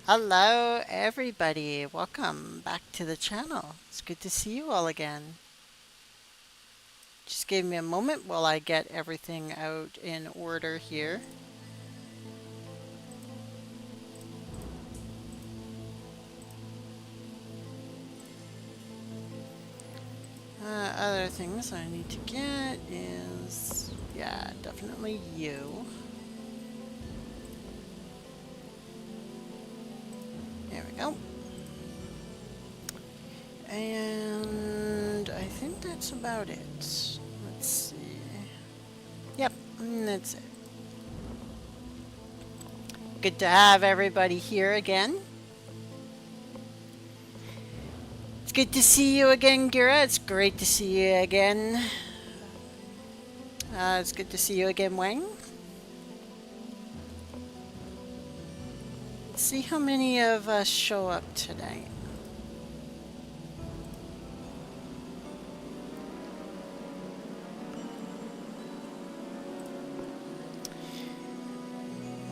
Hello everybody, welcome back to the channel. It's good to see you all again. Just give me a moment while I get everything out in order here. Other things I need to get is, yeah, definitely you. There we go. And I think that's about it. Let's see. Yep, that's it. Good to have everybody here again. It's good to see you again, Gira. It's great to see you again. It's good to see you again, Wang. Let's see how many of us show up tonight.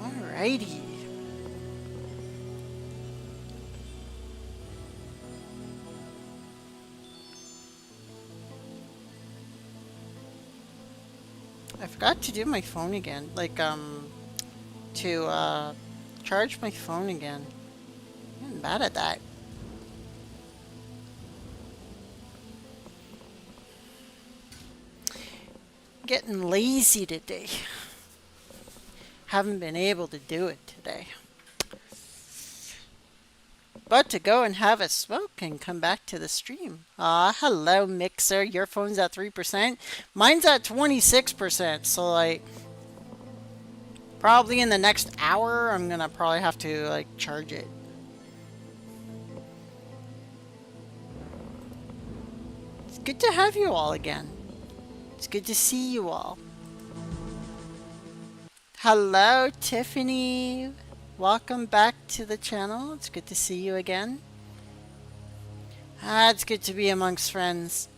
Alrighty. I forgot to do my phone again. To charge my phone again. I'm bad at that. Getting lazy today. Haven't been able to do it today. But to go and have a smoke and come back to the stream. Hello Mixer. Your phone's at 3%. Mine's at 26%. So like probably in the next hour I'm gonna probably have to like charge it. It's good to have you all again. It's good to see you all. Hello Tiffany. Welcome back to the channel. It's good to see you again. It's good to be amongst friends.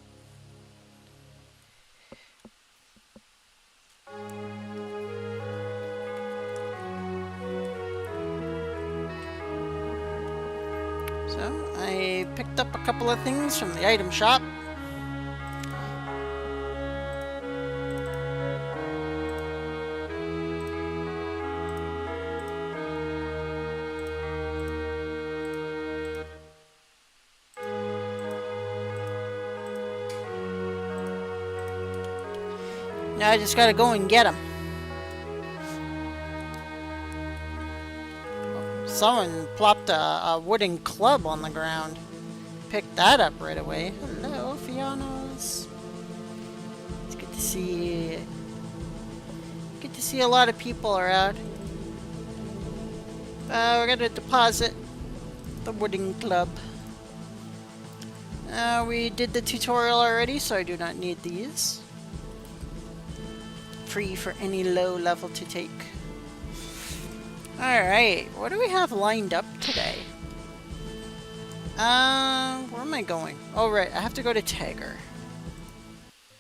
So, I picked up a couple of things from the item shop. Now I just gotta go and get them. Someone plopped a wooden club on the ground. Picked that up right away. Hello, Fianos. It's good to see. Good to see a lot of people around. We're gonna deposit the wooden club. We did the tutorial already, so I do not need these. Free for any low level to take. Alright, what do we have lined up today? Where am I going? Oh right, I have to go to Tiger.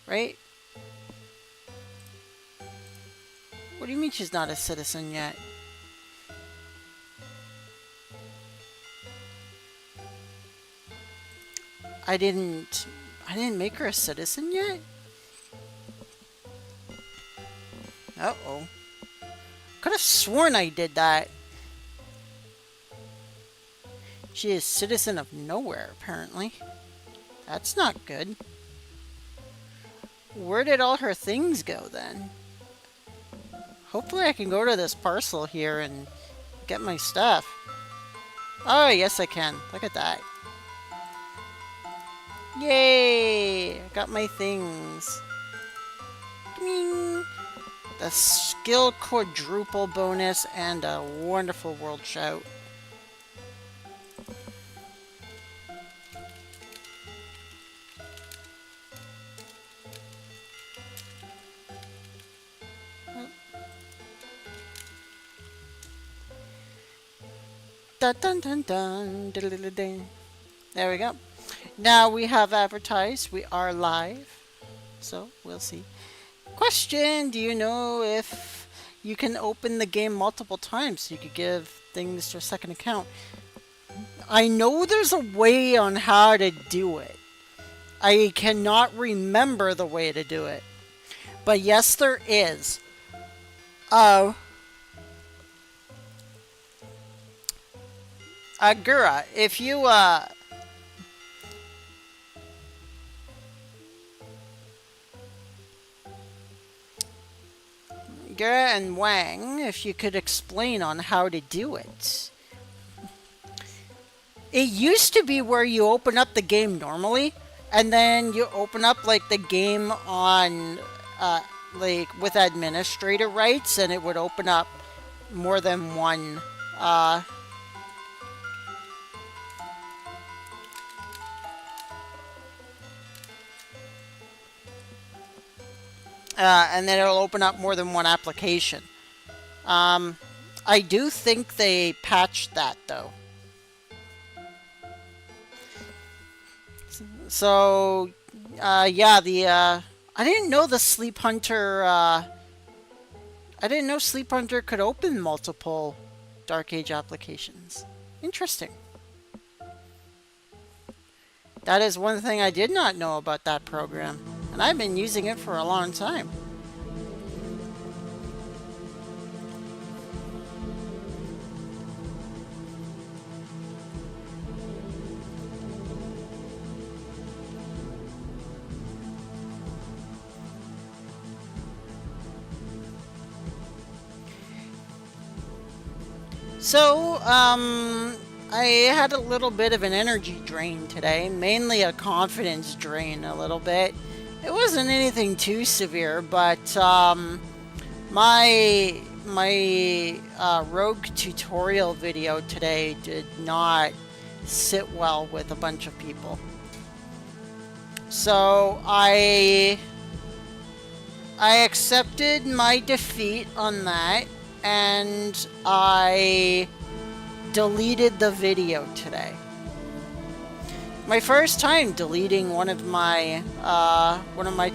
Right? What do you mean she's not a citizen yet? I didn't make her a citizen yet? Uh-oh. Could have sworn I did that. She is citizen of nowhere, apparently. That's not good. Where did all her things go, then? Hopefully I can go to this parcel here and get my stuff. Oh, yes I can. Look at that. Yay! I got my things. Ding! The skill quadruple bonus and a wonderful world shout. Dun dun dun dun. There we go. Now we have advertised. We are live. So we'll see. Question, do you know if you can open the game multiple times. You could give things to a second account. I know there's a way on how to do it. I cannot remember the way to do it. But yes, there is. Gura, if you, Gura and Wang, if you could explain on how to do it. It used to be where you open up the game normally, and then you open up, like, the game on, like, with administrator rights, and it would open up more than one, and then it'll open up more than one application. I do think they patched that, though. So, yeah, I didn't know the Sleep Hunter, I didn't know Sleep Hunter could open multiple Dark Age applications. Interesting. That is one thing I did not know about that program, and I've been using it for a long time. So, I had a little bit of an energy drain today, mainly a confidence drain a little bit. It wasn't anything too severe, but my rogue tutorial video today did not sit well with a bunch of people. So I accepted my defeat on that, and I deleted the video today. My first time deleting one of my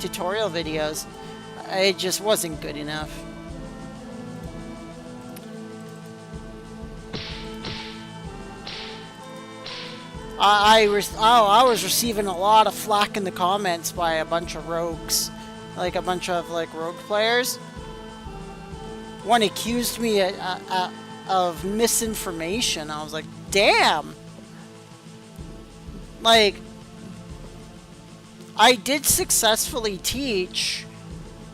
tutorial videos. It just wasn't good enough. I was receiving a lot of flack in the comments by a bunch of rogues, like a bunch of rogue players. One accused me of misinformation. I was like, damn. Like, I did successfully teach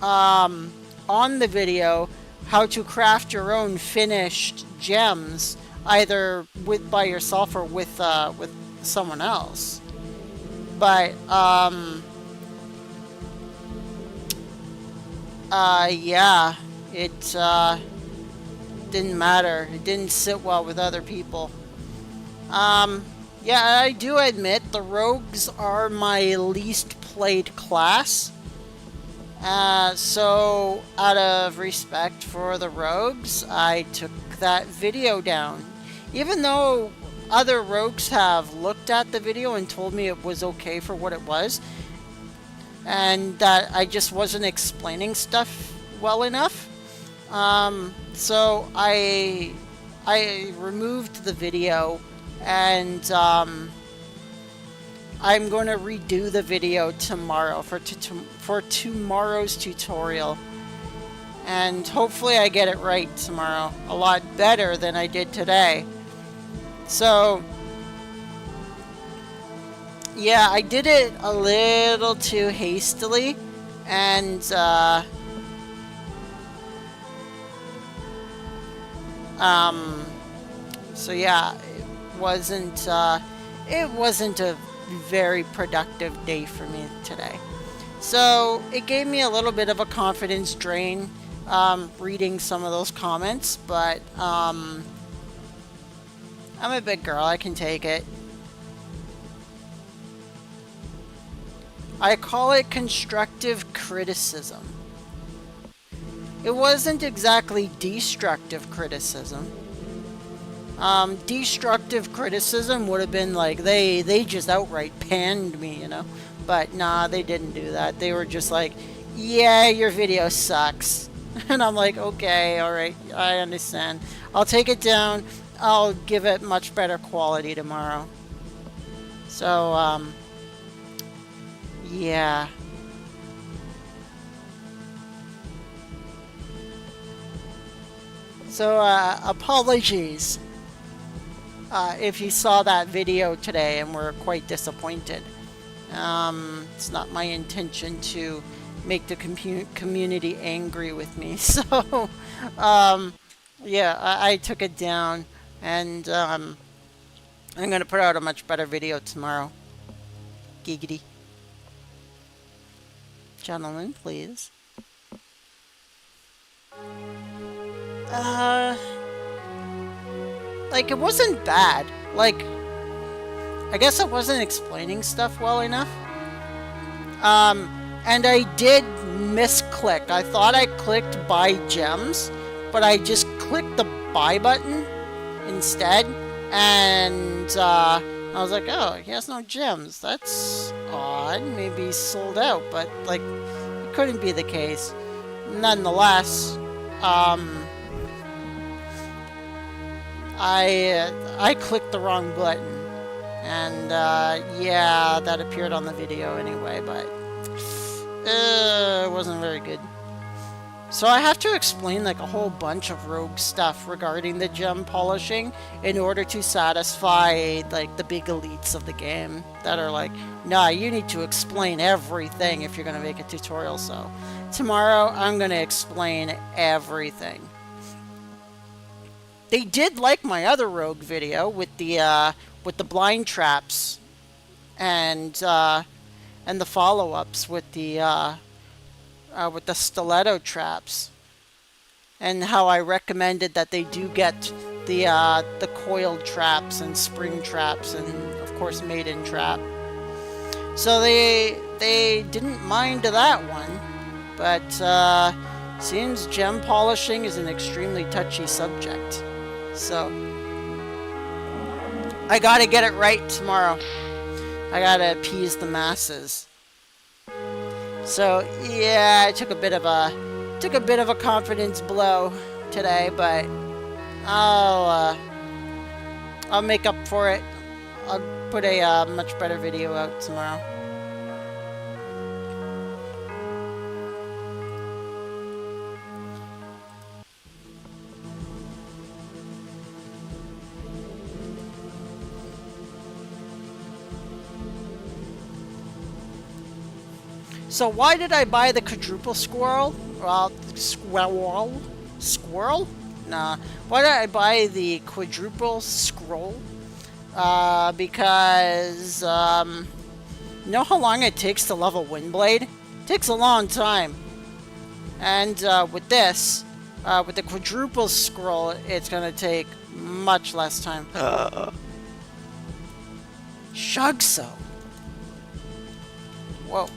on the video how to craft your own finished gems, either by yourself or with someone else. But yeah, it didn't matter. It didn't sit well with other people. Yeah, I do admit the rogues are my least played class. So out of respect for the rogues, I took that video down. Even though other rogues have looked at the video and told me it was okay for what it was, and that I just wasn't explaining stuff well enough. So I removed the video, and I'm going to redo the video tomorrow for tomorrow's tutorial, and hopefully I get it right tomorrow, a lot better than I did today. So yeah, I did it a little too hastily, and so yeah, it wasn't a very productive day for me today. So it gave me a little bit of a confidence drain reading some of those comments, but I'm a big girl, I can take it. I call it constructive criticism. It wasn't exactly destructive criticism. Destructive criticism would have been like, they just outright panned me, you know? But nah, they didn't do that. They were just like, yeah, your video sucks. And I'm like, okay, alright, I understand. I'll take it down. I'll give it much better quality tomorrow. So, yeah. So, apologies if you saw that video today and were quite disappointed. It's not my intention to make the community angry with me. So, yeah, I took it down, and I'm going to put out a much better video tomorrow. Giggity. Gentlemen, please. Like, it wasn't bad. Like, I guess I wasn't explaining stuff well enough. And I did misclick. I thought I clicked buy gems, but I just clicked the buy button instead. And I was like, oh, he has no gems. That's odd. Maybe he's sold out, but like, it couldn't be the case. Nonetheless, I clicked the wrong button, and yeah, that appeared on the video anyway, but it wasn't very good. So I have to explain like a whole bunch of rogue stuff regarding the gem polishing in order to satisfy like the big elites of the game that are like, nah, you need to explain everything if you're going to make a tutorial. So tomorrow I'm going to explain everything. They did like my other rogue video with the blind traps and the follow-ups with the stiletto traps, and how I recommended that they do get the coiled traps and spring traps and of course maiden trap. So they didn't mind that one, but seems gem polishing is an extremely touchy subject. So I gotta get it right tomorrow. I gotta appease the masses. So yeah, I took a bit of a confidence blow today, but I'll make up for it. I'll put a much better video out tomorrow. So why did I buy the quadruple squirrel? Well, squirrel? Nah. Why did I buy the quadruple scroll? Because, you know how long it takes to level Windblade? It takes a long time. And, with this, with the quadruple scroll, it's gonna take much less time. Shugso. Whoa.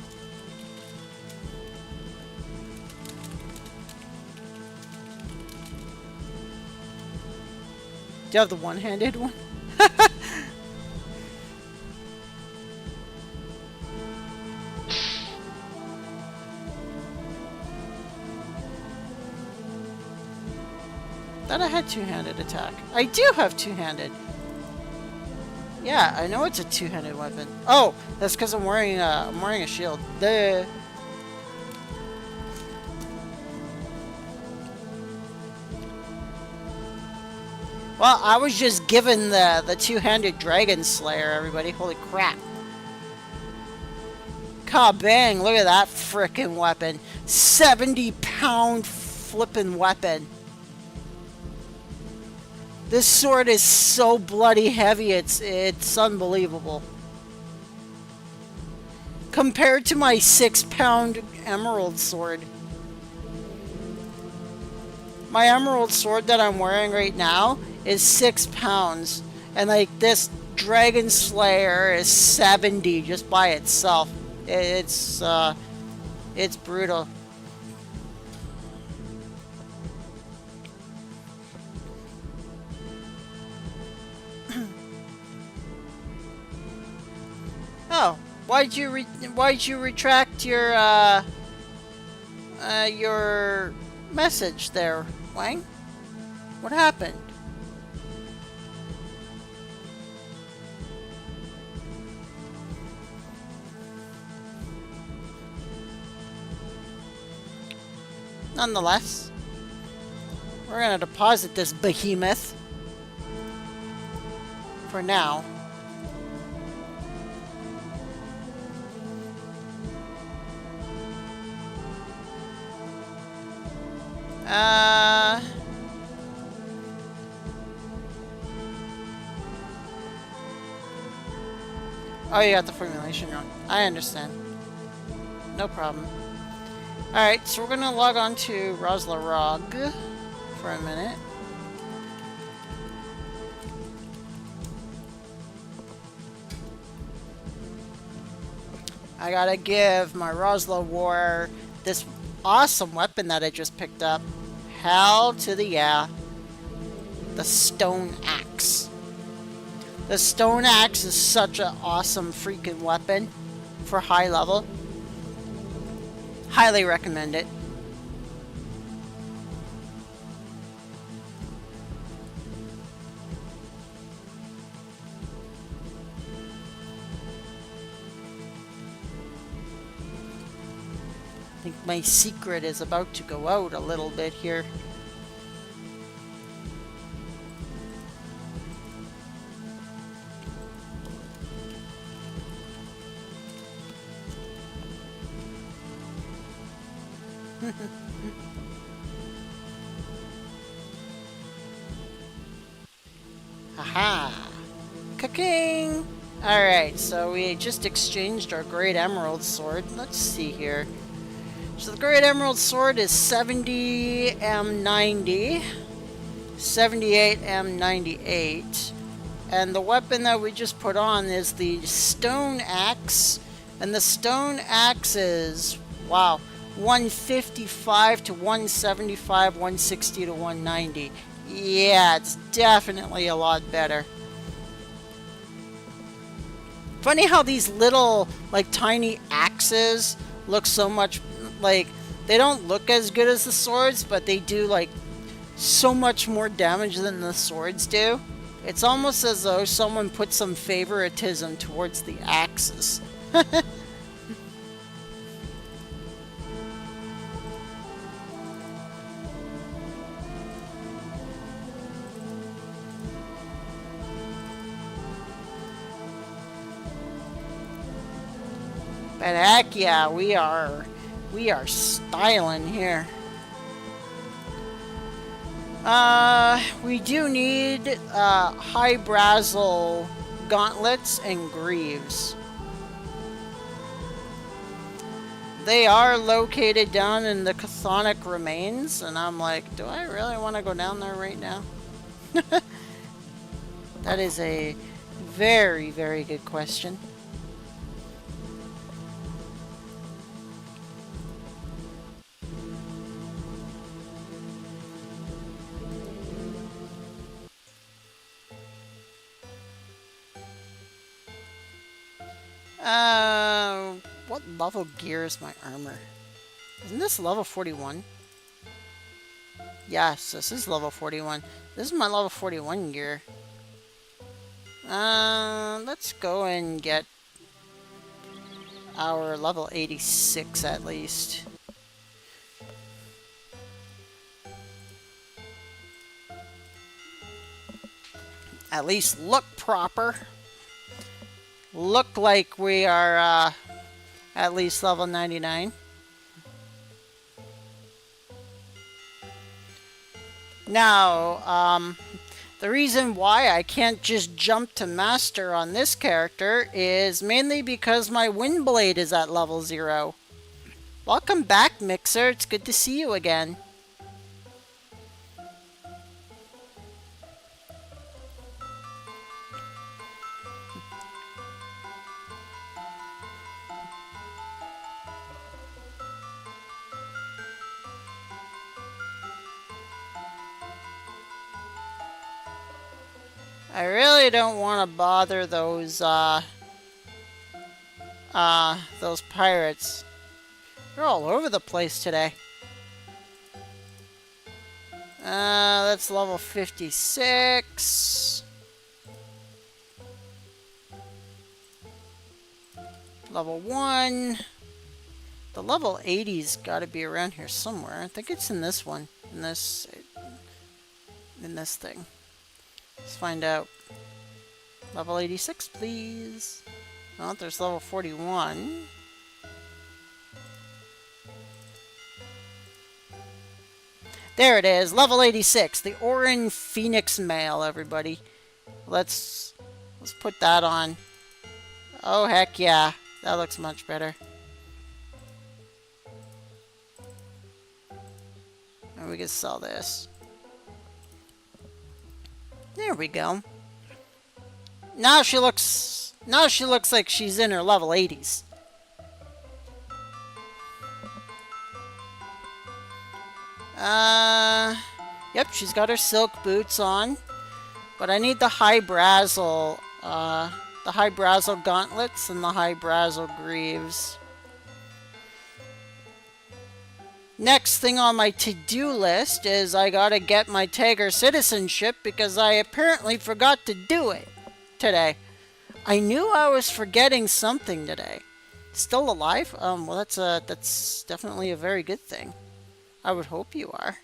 Do you have the one-handed one? Thought I had two-handed attack. I do have two-handed. Yeah, I know it's a two-handed weapon. Oh, that's because I'm wearing a shield. Duh. Well, I was just given the two-handed Dragon Slayer, everybody. Holy crap. Kabang, look at that frickin' weapon. 70-pound flippin' weapon. This sword is so bloody heavy, it's unbelievable. Compared to my 6-pound emerald sword. My emerald sword that I'm wearing right now is 6 pounds, and like this Dragon Slayer is 70 just by itself. It's brutal. Oh, why'd you retract your message there, Wang? What happened? Nonetheless, we're gonna deposit this behemoth for now. Oh, you got the formulation wrong. I understand. No problem. Alright, so we're gonna log on to Rosyla for a minute. I gotta give my Rosyla War this awesome weapon that I just picked up. Hell to the yeah. The Stone Axe. The Stone Axe is such an awesome freaking weapon for high level. Highly recommend it. I think my secret is about to go out a little bit here. Haha! Ka-king! Alright, so we just exchanged our Great Emerald Sword. Let's see here. So the Great Emerald Sword is 70 M90, 78 M98, and the weapon that we just put on is the Stone Axe, and the Stone Axe is, wow, 155 to 175, 160 to 190. Yeah, it's definitely a lot better. Funny how these little, like, tiny axes look so much, like, they don't look as good as the swords, but they do, like, so much more damage than the swords do. It's almost as though someone put some favoritism towards the axes. But heck yeah, we are styling here. We do need high brazzle gauntlets and greaves. They are located down in the Chthonic remains, and I'm like, do I really want to go down there right now? That is a very, very good question. What level gear is my armor? Isn't this level 41? Yes, this is level 41. This is my level 41 gear. Let's go and get our level 86 at least. At least look proper. Look like we are at least level 99. Now, the reason why I can't just jump to master on this character is mainly because my wind blade is at level 0. Welcome back, Mixer. It's good to see you again. I really don't want to bother those pirates. They're all over the place today. That's level 56. Level 1. The level 80's got to be around here somewhere. I think it's in this one. In this thing. Let's find out. Level 86, please. Oh, there's level 41. There it is, level 86, the Orin Phoenix Male, everybody. Let's put that on. Oh, heck yeah. That looks much better. And we can sell this. There we go. Now she looks like she's in her level 80s. Yep, she's got her silk boots on. But I need the high brazzle, gauntlets and the high brazzle greaves. Next thing on my to-do list is I gotta get my Tiger citizenship because I apparently forgot to do it today. I knew I was forgetting something today. Still alive? Well, that's definitely a very good thing. I would hope you are.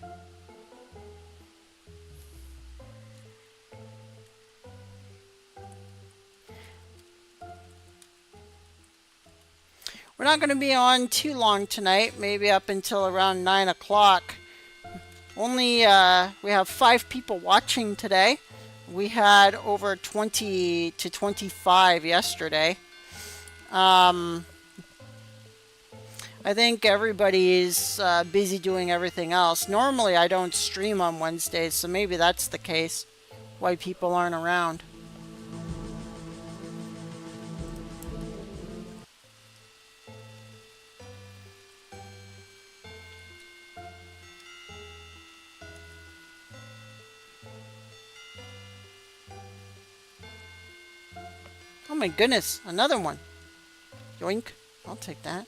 We're not going to be on too long tonight, maybe up until around 9 o'clock. Only, we have 5 people watching today. We had over 20 to 25 yesterday. I think everybody's busy doing everything else. Normally I don't stream on Wednesdays, so maybe that's the case. Why people aren't around. Oh my goodness, another one. Yoink. I'll take that.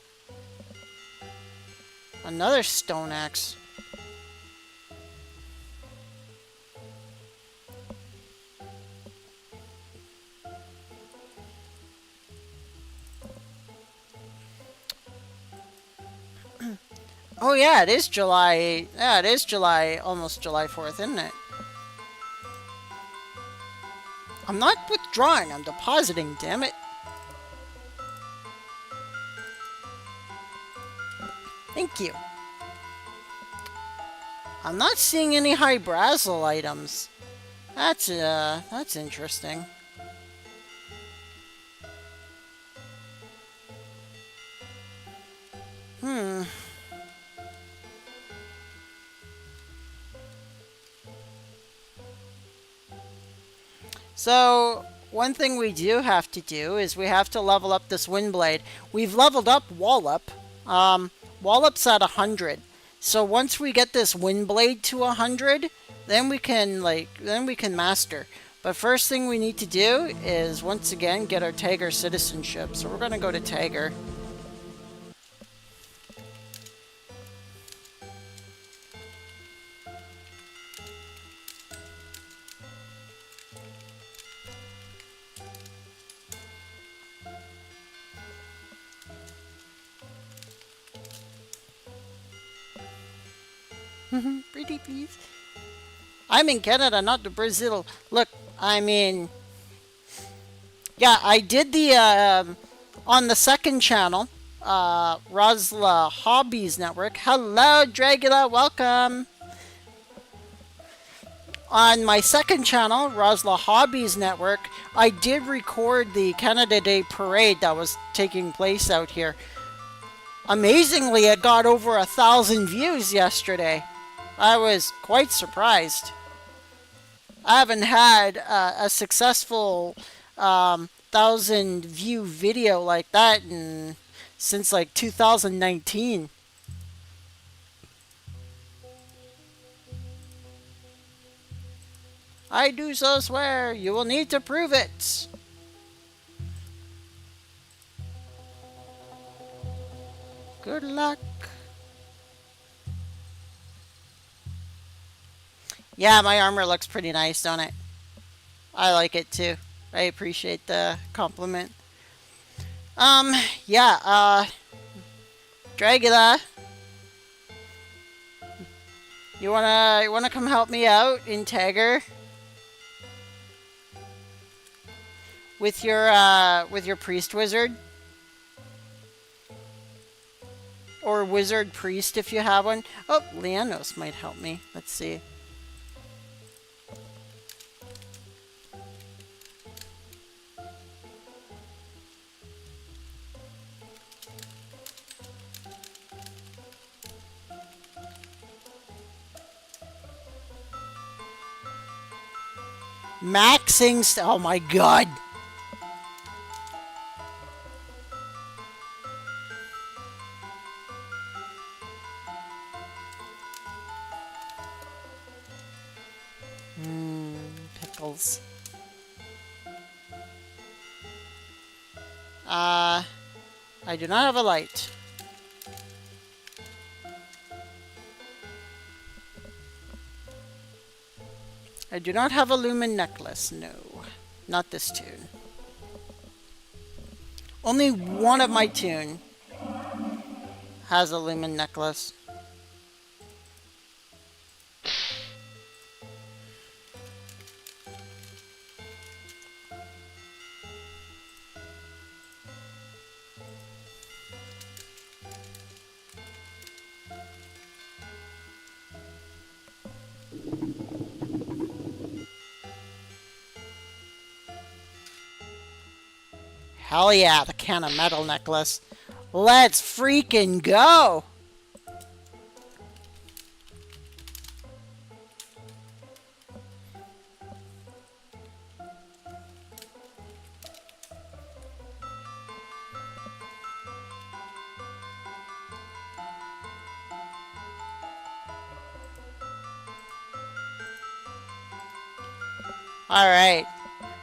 Another stone axe. Oh yeah, it is July. Yeah, it is July, almost July 4th, isn't it? I'm not withdrawing, I'm depositing, damn it. Thank you. I'm not seeing any high brazzle items. That's interesting. So, one thing we do have to do is we have to level up this Windblade. We've leveled up Wallop. Wallop's at 100. So once we get this Windblade to 100, then we can master. But first thing we need to do is once again get our Tiger citizenship. So we're going to go to Tiger. Pretty please. I'm in Canada, not the Brazil. Look, I mean, yeah, I did the on the second channel, Rosyla Hobbies Network. Hello, Dragula, welcome. On my second channel, Rosyla Hobbies Network, I did record the Canada Day Parade that was taking place out here. Amazingly, it got over 1,000 views yesterday. I was quite surprised. I haven't had a successful 1,000 view video like that since like 2019. I do so swear, you will need to prove it. Good luck. Yeah, my armor looks pretty nice, don't it? I like it too. I appreciate the compliment. Um, yeah, Dragula, you wanna come help me out in Tagger with your priest wizard? Or wizard priest if you have one. Oh, Leanos might help me. Let's see. Maxing oh my god. Pickles. I do not have a light. I do not have a lumen necklace, no. Not this tune. Only one of my tune has a lumen necklace. Hell yeah, the can of metal necklace. Let's freaking go! Alright.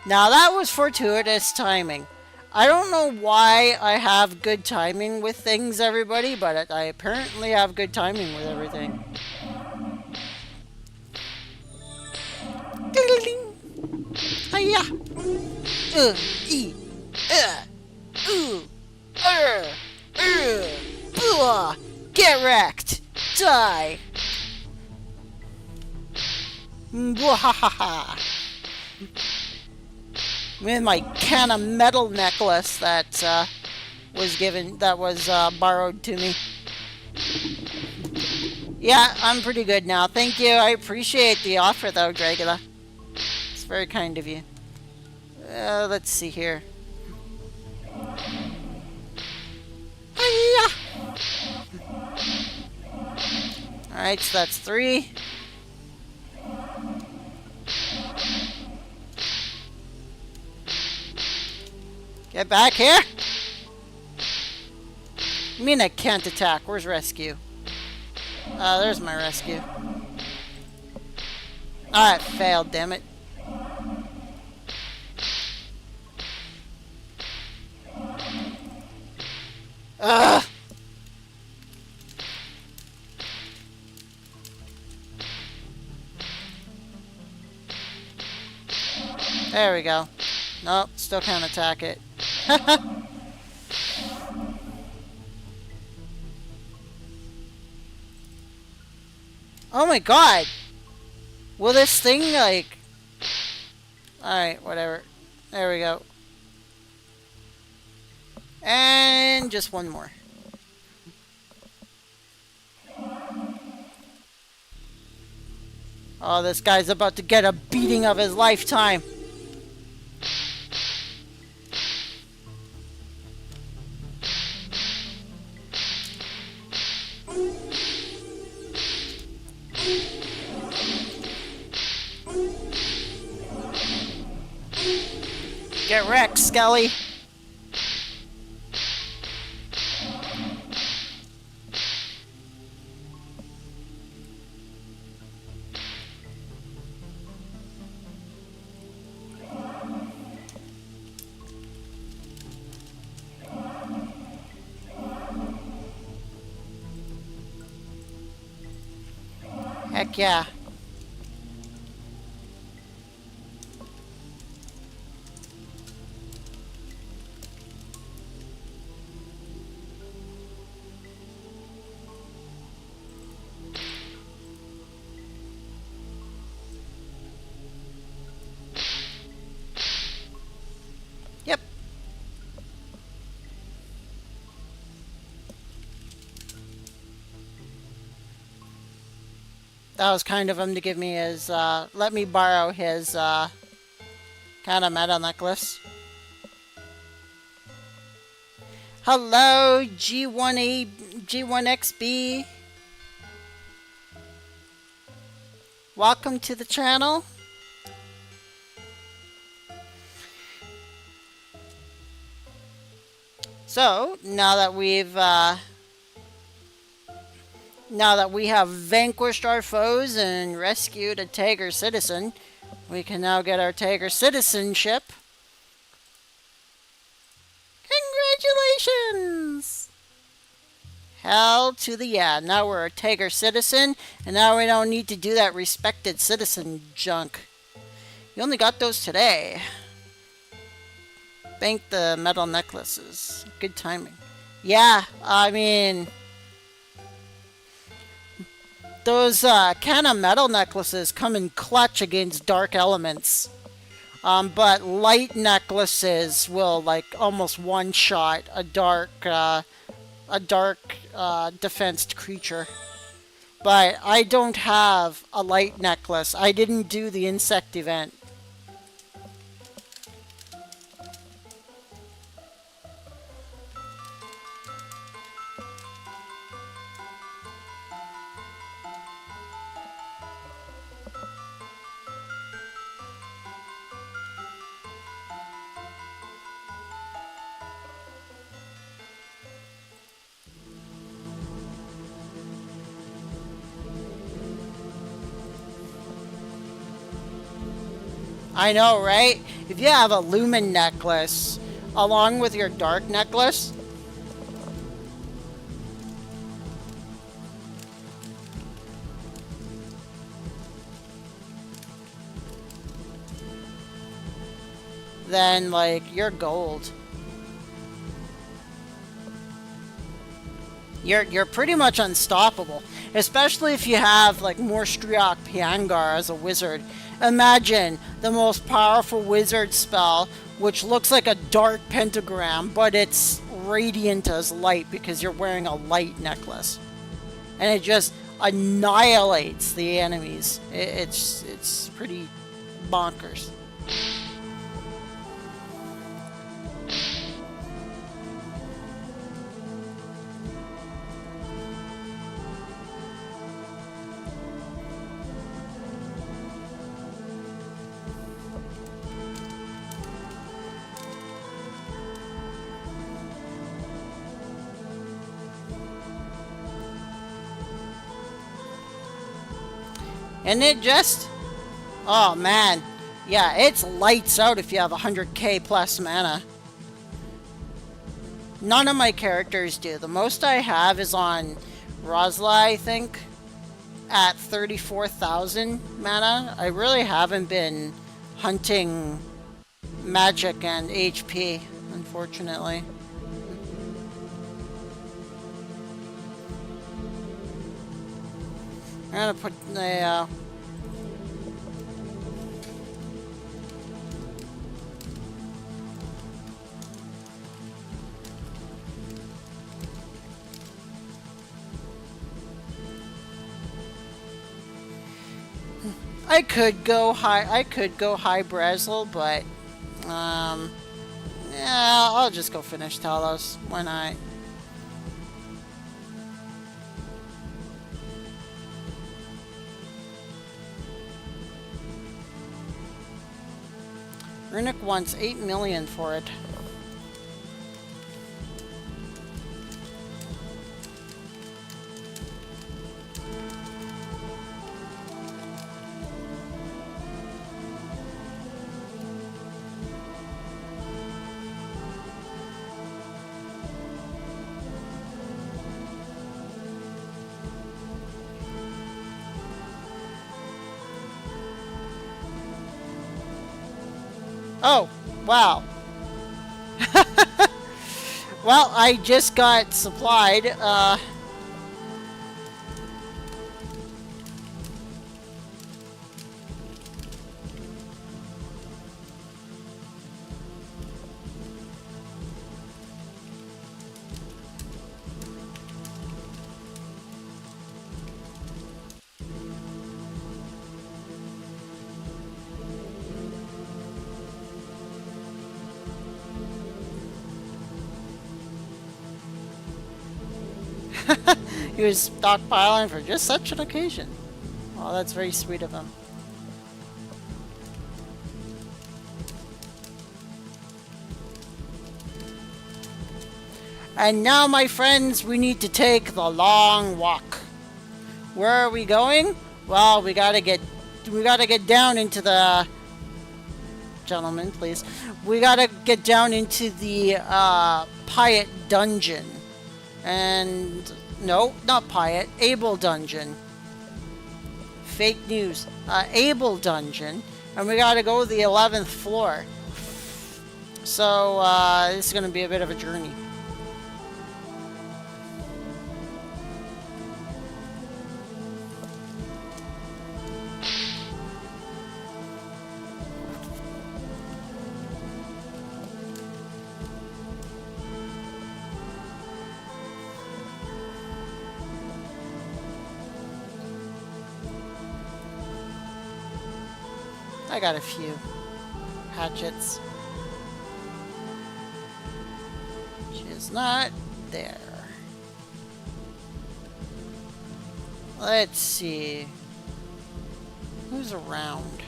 Now that was fortuitous timing. I don't know why I have good timing with things, everybody, but I apparently have good timing with everything. Hiya! E! Get wrecked! Die! Mwahaha! With my can of metal necklace that was borrowed to me. Yeah, I'm pretty good now. Thank you. I appreciate the offer though, Dragula. It's very kind of you. Let's see here. Alright, so that's 3. Get back here! You mean I can't attack? Where's rescue? There's my rescue. Alright, failed, damn it. Ugh! There we go. Nope, still can't attack it. Oh my god! Will this thing, like... Alright, whatever. There we go. And just one more. Oh, this guy's about to get a beating of his lifetime. Get wrecked, Skelly. Heck yeah. That was kind of him to give me his, let me borrow his, kind of metal necklace. Hello, G1A, G1XB. Welcome to the channel. So, now that we have vanquished our foes and rescued a Tiger citizen, we can now get our Tiger citizenship. Congratulations! Hell to the yeah. Now we're a Tiger citizen, and now we don't need to do that respected citizen junk. You only got those today. Bank the metal necklaces. Good timing. Yeah, I mean, those kind of metal necklaces come in clutch against dark elements. But light necklaces will like almost one-shot a dark defensed creature. But I don't have a light necklace. I didn't do the insect event. I know, right? If you have a lumen necklace along with your dark necklace, then like you're gold. You're pretty much unstoppable, especially if you have like more Striok Piangar as a wizard. Imagine the most powerful wizard spell, which looks like a dark pentagram, but it's radiant as light because you're wearing a light necklace, and it just annihilates the enemies. It's pretty bonkers. And it just, oh man, yeah, it's lights out if you have 100k plus mana. None of my characters do. The most I have is on Rosyla, I think, at 34,000 mana. I really haven't been hunting magic and HP, unfortunately. I'm gonna put the I could go high Brazil, but yeah, I'll just go finish Talos. Why not? Runic wants 8 million for it. Oh, wow. Well, I just got supplied, He was stockpiling for just such an occasion. Oh, that's very sweet of him. And now, my friends, we need to take the long walk. Where are we going? Well, we gotta get down into the... Gentlemen, please. We gotta get down into the Piet dungeon. And... no, not Piet. Able dungeon. Fake news. Able dungeon. And we gotta go to the 11th floor. So, this is gonna be a bit of a journey. I got a few hatchets. She is not there. Let's see. Who's around?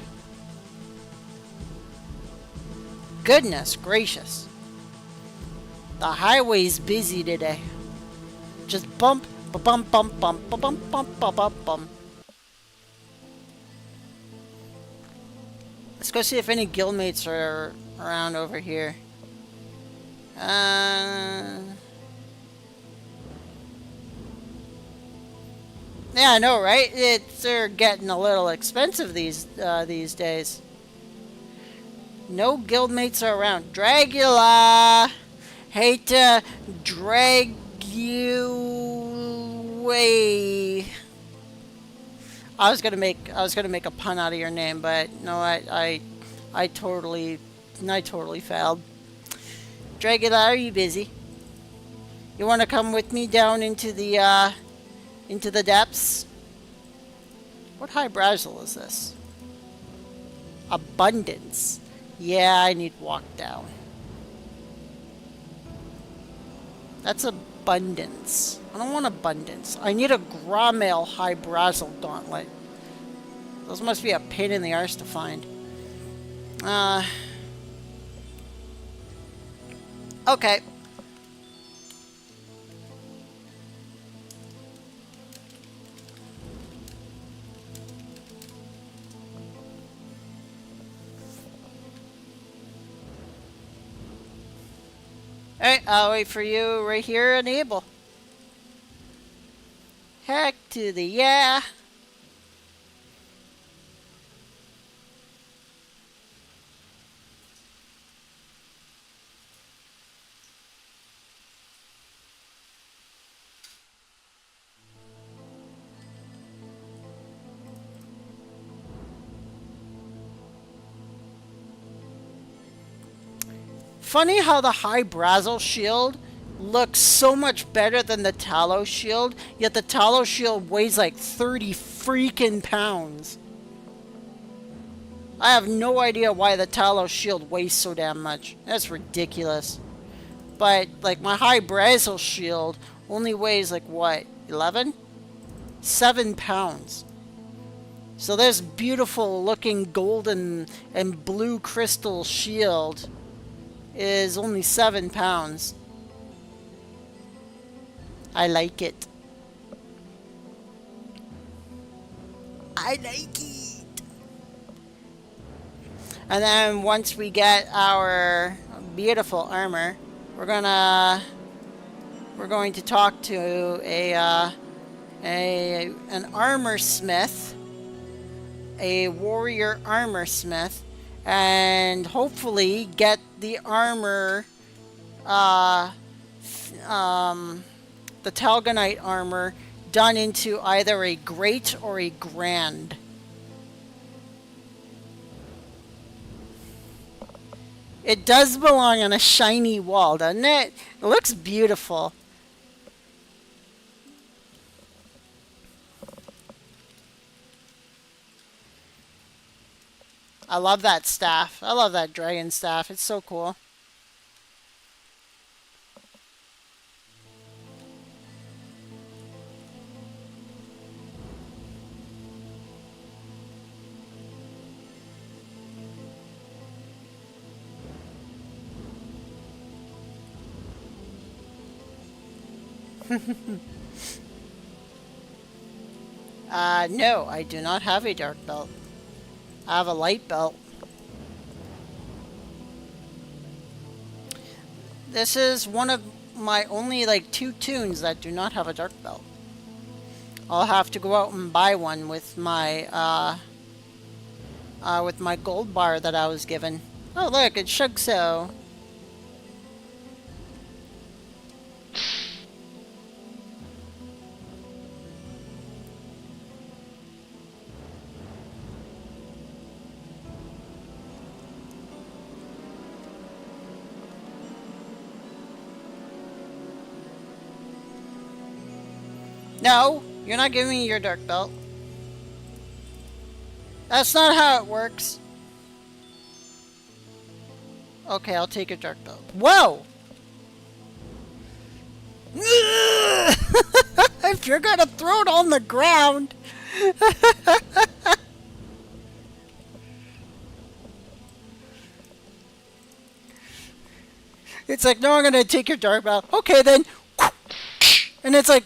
Goodness gracious. The highway's busy today. Just bump, ba-bump, bump, bump, ba-bump, bump, ba-bump, bump. Let's go see if any guildmates are around over here. Yeah, I know, right? They're getting a little expensive these days. No guildmates are around. Dragula! Hate to drag you away. I was gonna make a pun out of your name, but no, I totally failed. Dragula, are you busy? You want to come with me down into the depths? What high Brazil is this? Abundance. Yeah, I need walk down. That's abundance. I don't want abundance. I need a Grommail high Brazil gauntlet. Those must be a pain in the arse to find. Okay. Alright, I'll wait for you right here, enable. Heck to the yeah. Funny how the high Brazil shield looks so much better than the Talos shield, yet the Talos shield weighs like 30 freaking pounds. I have no idea why the Talos shield weighs so damn much. That's ridiculous. But, like, my high Brazil shield only weighs, like, what, 11? 7 pounds. So this beautiful looking golden and blue crystal shield is only 7 pounds. I like it. I like it. And then once we get our beautiful armor, we're going to talk to an armor smith, a warrior armor smith, and hopefully get the armor, the Talgonite armor, done into either a great or a grand. It does belong on a shiny wall, doesn't it? It looks beautiful. I love that staff. I love that dragon staff. It's so cool. No, I do not have a dark belt. I have a light belt. This is one of my only, like, 2 tunes that do not have a dark belt. I'll have to go out and buy one with my gold bar that I was given. Oh, look, it's Shugso. No, you're not giving me your dark belt. That's not how it works. Okay, I'll take your dark belt. Whoa! If you're gonna throw it on the ground. It's like, no, I'm gonna take your dark belt. Okay, then. And it's like.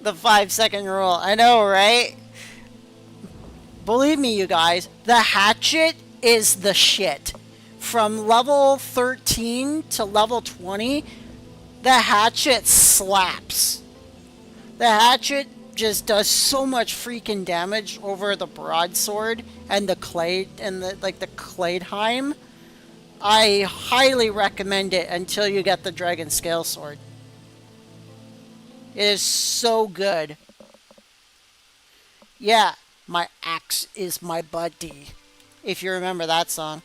The 5-second rule. I know, right? Believe me, you guys, the hatchet is the shit. From level 13 to level 20, the hatchet slaps. The hatchet just does so much freaking damage over the broadsword and the clay and the Claydheim. I highly recommend it until you get the dragon scale sword. It is so good. Yeah, my axe is my buddy. If you remember that song.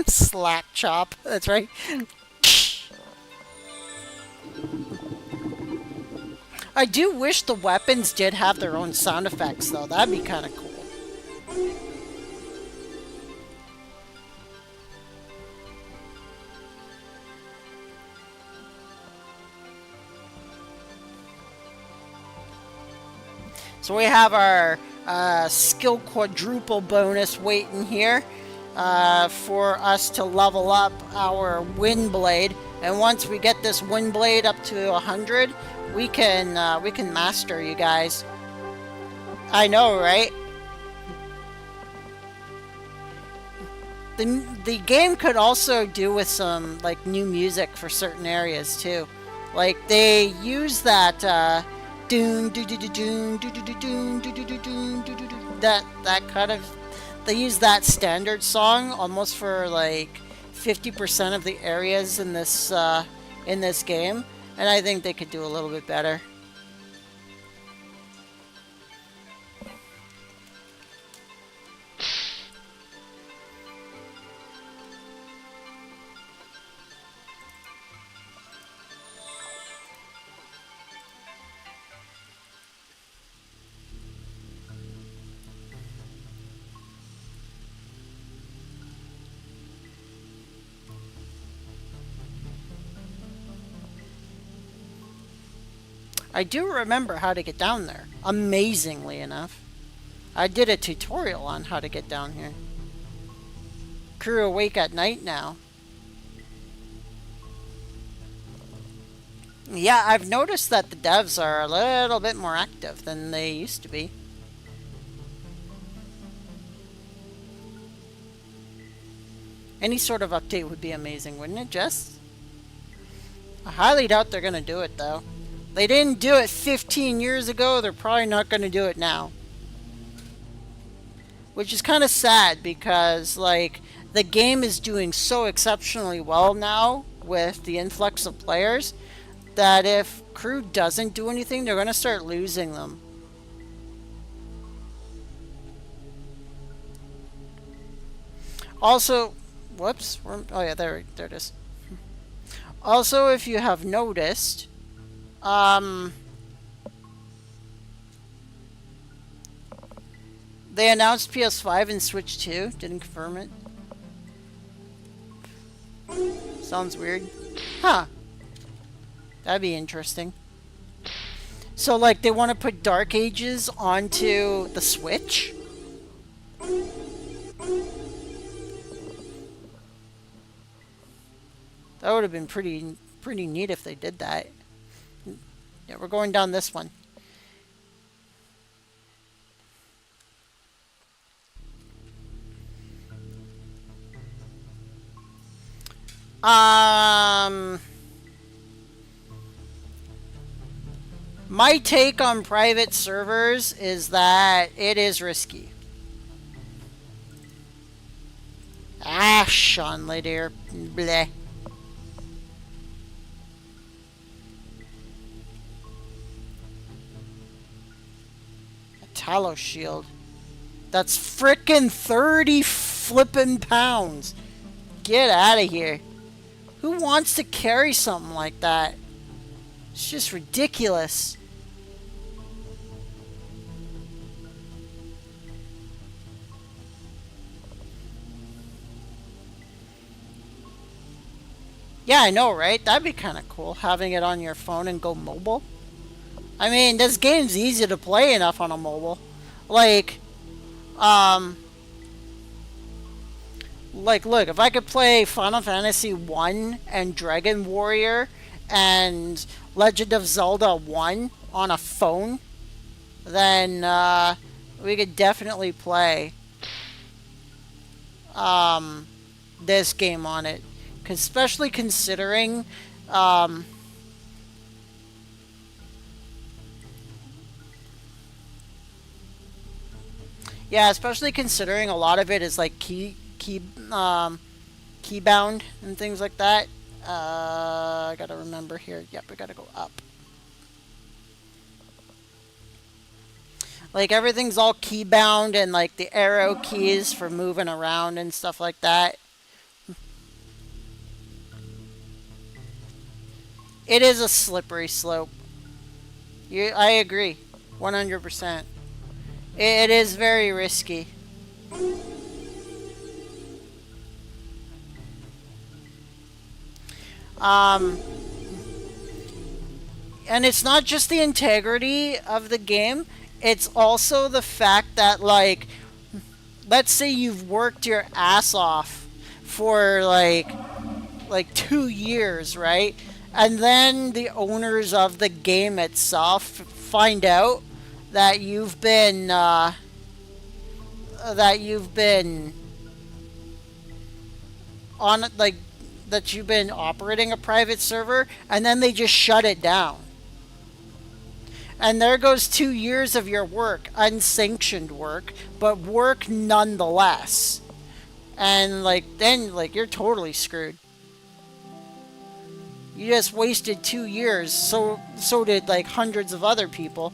Slap chop. That's right. I do wish the weapons did have their own sound effects, though. That'd be kind of cool. So we have our skill quadruple bonus waiting here for us to level up our wind blade. And once we get this wind blade up to 100, we can master, you guys. I know, right? The game could also do with some like new music for certain areas too. Like they use that that kind of, they use that standard song almost for like 50% of the areas in this game, and I think they could do a little bit better. I do remember how to get down there, amazingly enough. I did a tutorial on how to get down here. Crew awake at night now. Yeah, I've noticed that the devs are a little bit more active than they used to be. Any sort of update would be amazing, wouldn't it, Jess? I highly doubt they're gonna do it, though. They didn't do it 15 years ago, they're probably not gonna do it now. Which is kind of sad because, like, the game is doing so exceptionally well now with the influx of players that if crew doesn't do anything, they're gonna start losing them. Also, whoops, oh yeah, there it is. Also, if you have noticed, they announced PS5 and Switch 2. Didn't confirm it. Sounds weird. Huh. That'd be interesting. So, like, they want to put Dark Ages onto the Switch? That would have been pretty neat if they did that. Yeah, we're going down this one. My take on private servers is that it is risky. Ah, Sean Lader. Bleh. A Talos shield. That's frickin' 30 flippin' pounds. Get out of here. Who wants to carry something like that? It's just ridiculous. Yeah, I know, right? That'd be kind of cool, having it on your phone and go mobile. I mean, this game's easy to play enough on a mobile. Like, look, if I could play Final Fantasy 1 and Dragon Warrior and Legend of Zelda 1 on a phone, then we could definitely play this game on it. Especially considering yeah, especially considering a lot of it is like keybound and things like that. I gotta remember here. Yep, we gotta go up. Like everything's all keybound and like the arrow keys for moving around and stuff like that. It is a slippery slope. I agree, 100%. It is very risky. And it's not just the integrity of the game, it's also the fact that, like, let's say you've worked your ass off for like 2 years, right? And then the owners of the game itself find out that you've been on like that you've been operating a private server, and then they just shut it down. And there goes 2 years of your work, unsanctioned work, but work nonetheless. And then you're totally screwed. You just wasted 2 years, so did like hundreds of other people.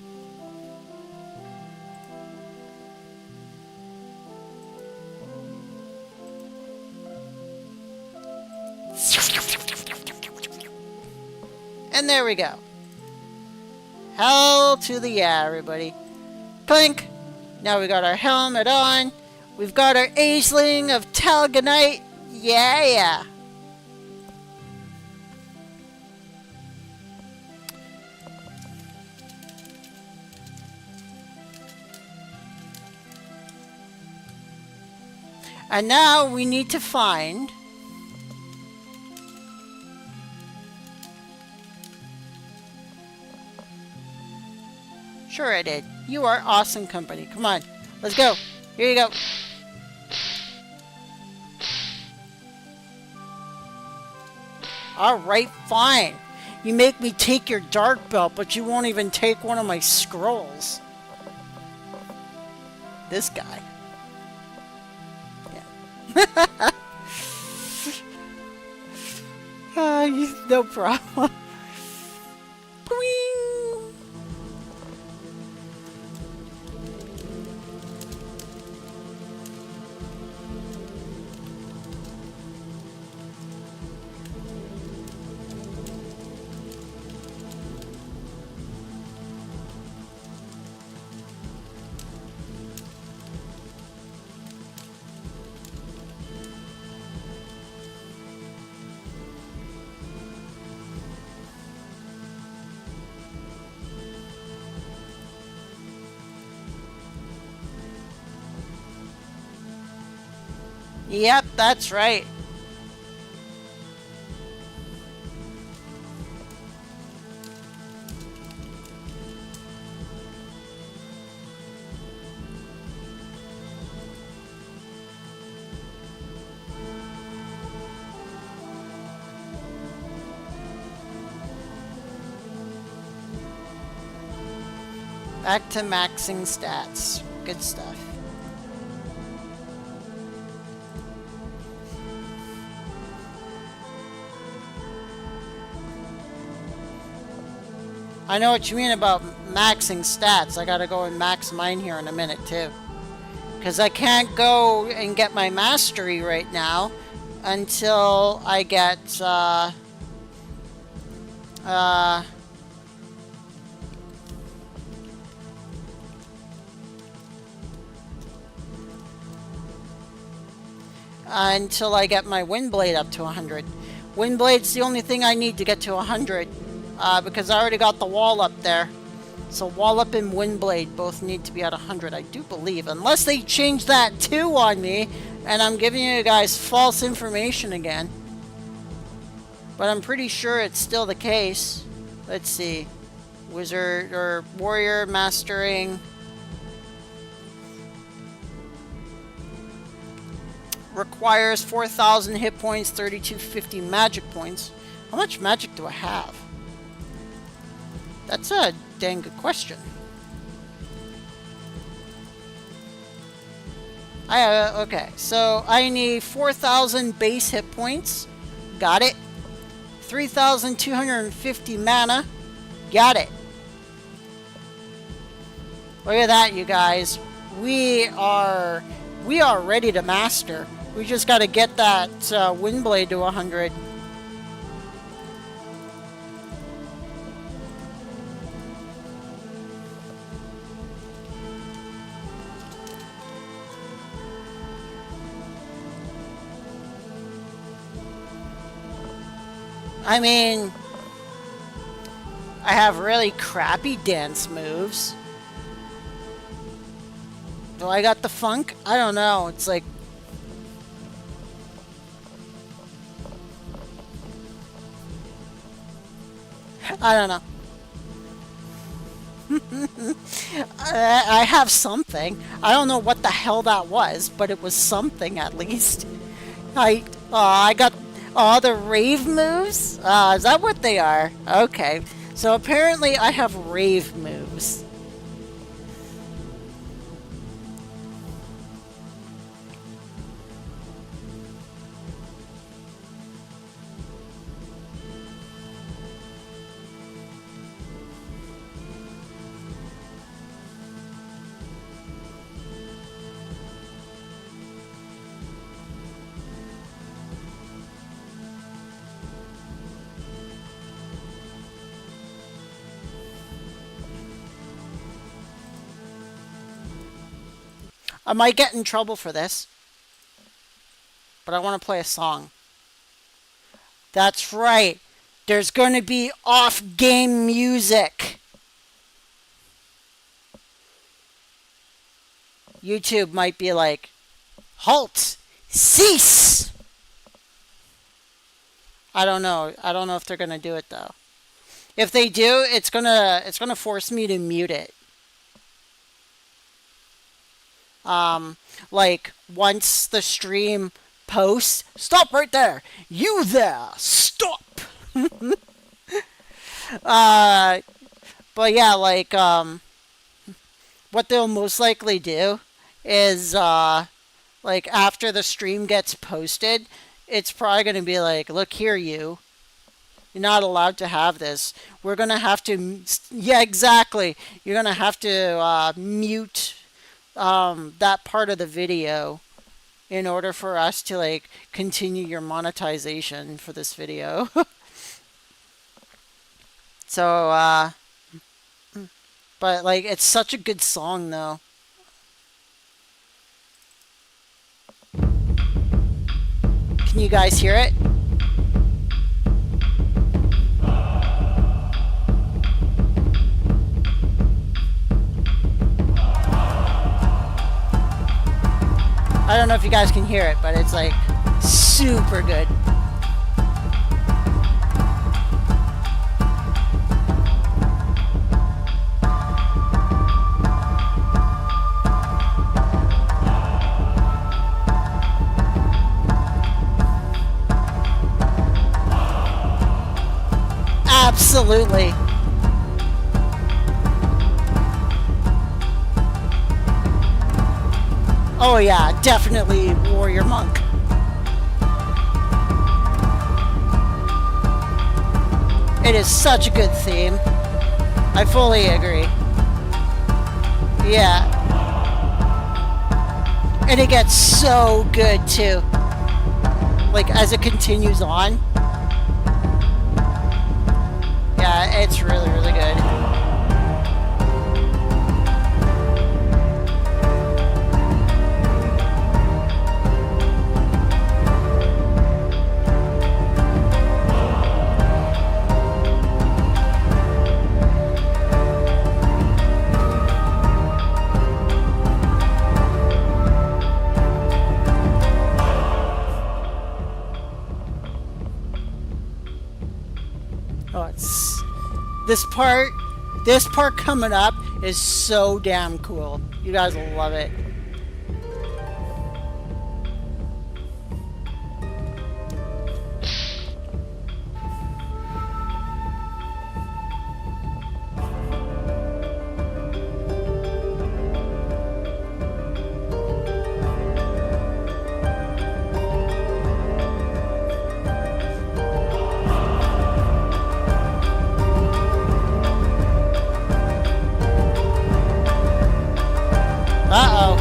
And there we go. Hell to the yeah, everybody. Clink! Now we got our helmet on. We've got our Aisling of Talgonite. Yeah! And now we need to find... Sure I did. You are awesome company. Come on. Let's go. Here you go. Alright, fine. You make me take your dark belt, but you won't even take one of my scrolls. This guy. Yeah. No problem. Yep, that's right. Back to maxing stats. Good stuff. I know what you mean about maxing stats. I gotta go and max mine here in a minute too. Because I can't go and get my mastery right now until I get, until I get my Windblade up to 100. Windblade's the only thing I need to get to 100, because I already got the wall up there. So Wallop and Windblade both need to be at 100, I do believe. Unless they change that too on me, and I'm giving you guys false information again. But I'm pretty sure it's still the case. Let's see. Wizard or Warrior mastering. Requires 4,000 hit points, 3,250 magic points. How much magic do I have? That's a dang good question. Okay, so I need 4,000 base hit points. Got it. 3,250 mana. Got it. Look at that, you guys. We are ready to master. We just got to get that Windblade to 100. I mean, I have really crappy dance moves. Do I got the funk? I don't know. It's like... I don't know. I have something. I don't know what the hell that was, but it was something at least. I got... Oh, the rave moves? Is that what they are? Okay. So apparently I have rave moves. I might get in trouble for this, but I want to play a song. That's right. There's going to be off-game music. YouTube might be like, halt! Cease! I don't know. I don't know if they're going to do it, though. If they do, it's gonna force me to mute it. Like, once the stream posts, stop right there! You there! Stop! But yeah, like, what they'll most likely do is, like, after the stream gets posted, it's probably gonna be like, look here, you're not allowed to have this. We're gonna have to, yeah, exactly. You're gonna have to, mute that part of the video in order for us to like continue your monetization for this video. So but like it's such a good song though. Can you guys hear it? I don't know if you guys can hear it, but it's like super good. Absolutely. Oh yeah, definitely Warrior Monk. It is such a good theme. I fully agree. Yeah. And it gets so good too. Like as it continues on. Yeah, it's really, really good. Oh, it's this part coming up is so damn cool. You guys will love it. Uh-oh.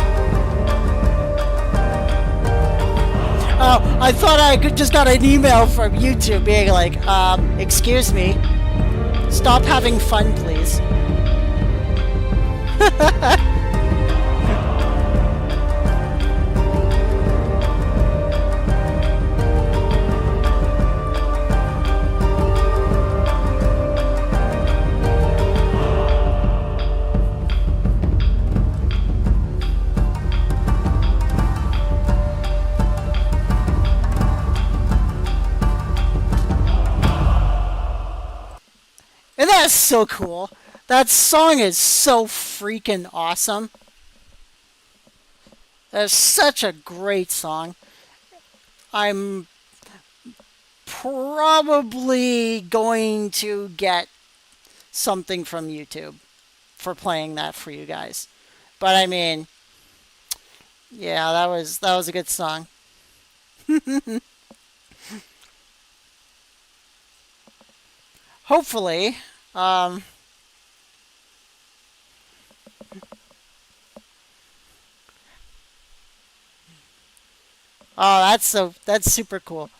Oh, I thought I just got an email from YouTube being like, excuse me, stop having fun, please. And that's so cool. That song is so freaking awesome. That's such a great song. I'm probably going to get something from YouTube for playing that for you guys. But I mean, yeah, that was a good song. Hopefully, oh, that's super cool.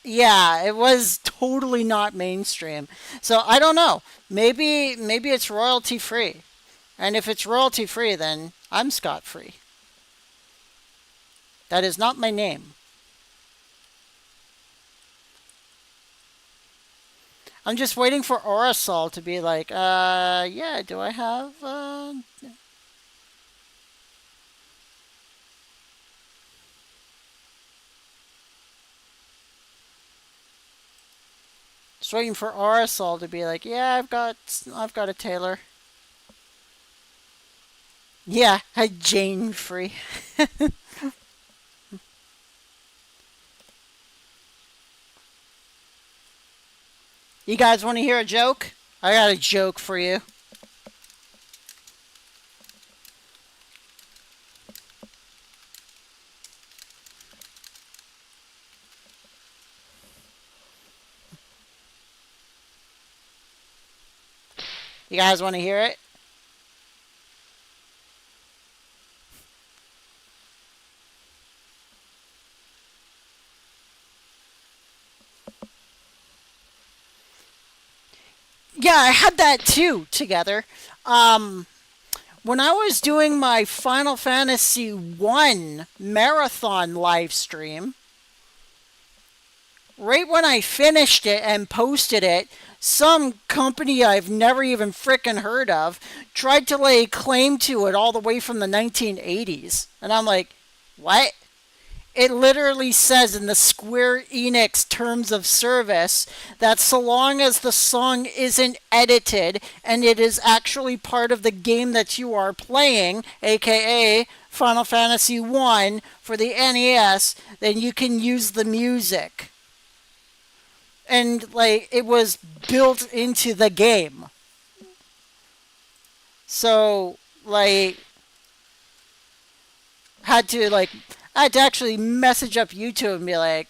Yeah, it was totally not mainstream. So I don't know. Maybe it's royalty free. And if it's royalty free, then I'm scot free. That is not my name. I'm just waiting for Orasol to be like, yeah, do I have, just waiting for Orasol to be like, yeah, I've got a tailor. Yeah, I Jane free. You guys want to hear a joke? I got a joke for you. You guys want to hear it? Yeah, I had that too together. When I was doing my Final Fantasy 1 marathon live stream, right when I finished it and posted it, some company I've never even frickin' heard of tried to lay claim to it all the way from the 1980s. And I'm like, what? It literally says in the Square Enix terms of service that so long as the song isn't edited and it is actually part of the game that you are playing, aka Final Fantasy 1 for the NES, then you can use the music. And like it was built into the game. So like had to like I had to actually message up YouTube and be like,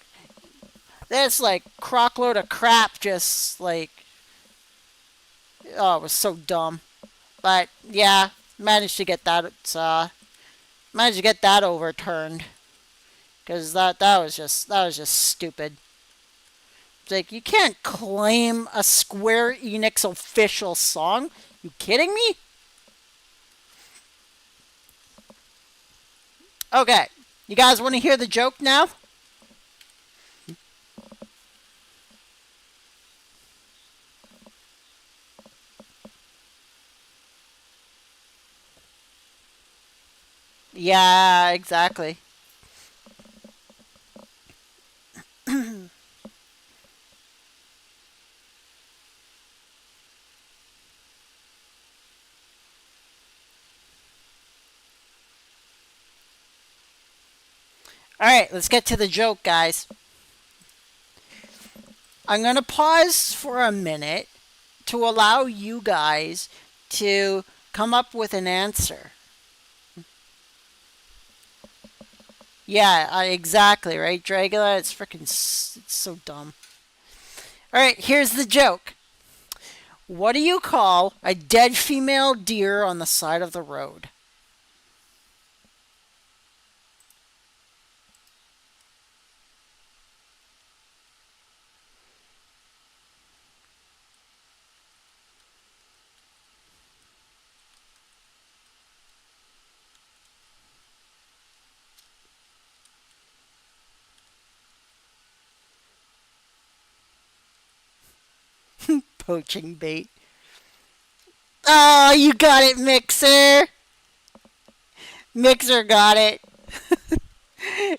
"That's like crockload of crap." Just like, oh, it was so dumb. But yeah, managed to get that. Managed to get that overturned because that was just stupid. It's like you can't claim a Square Enix official song. You kidding me? Okay, you guys want to hear the joke now? Yeah, exactly. All right, let's get to the joke, guys. I'm going to pause for a minute to allow you guys to come up with an answer. Yeah, exactly, right, Dragula? It's freaking it's so dumb. All right, here's the joke. What do you call a dead female deer on the side of the road? Poaching bait. Oh, you got it, Mixer. Mixer got it.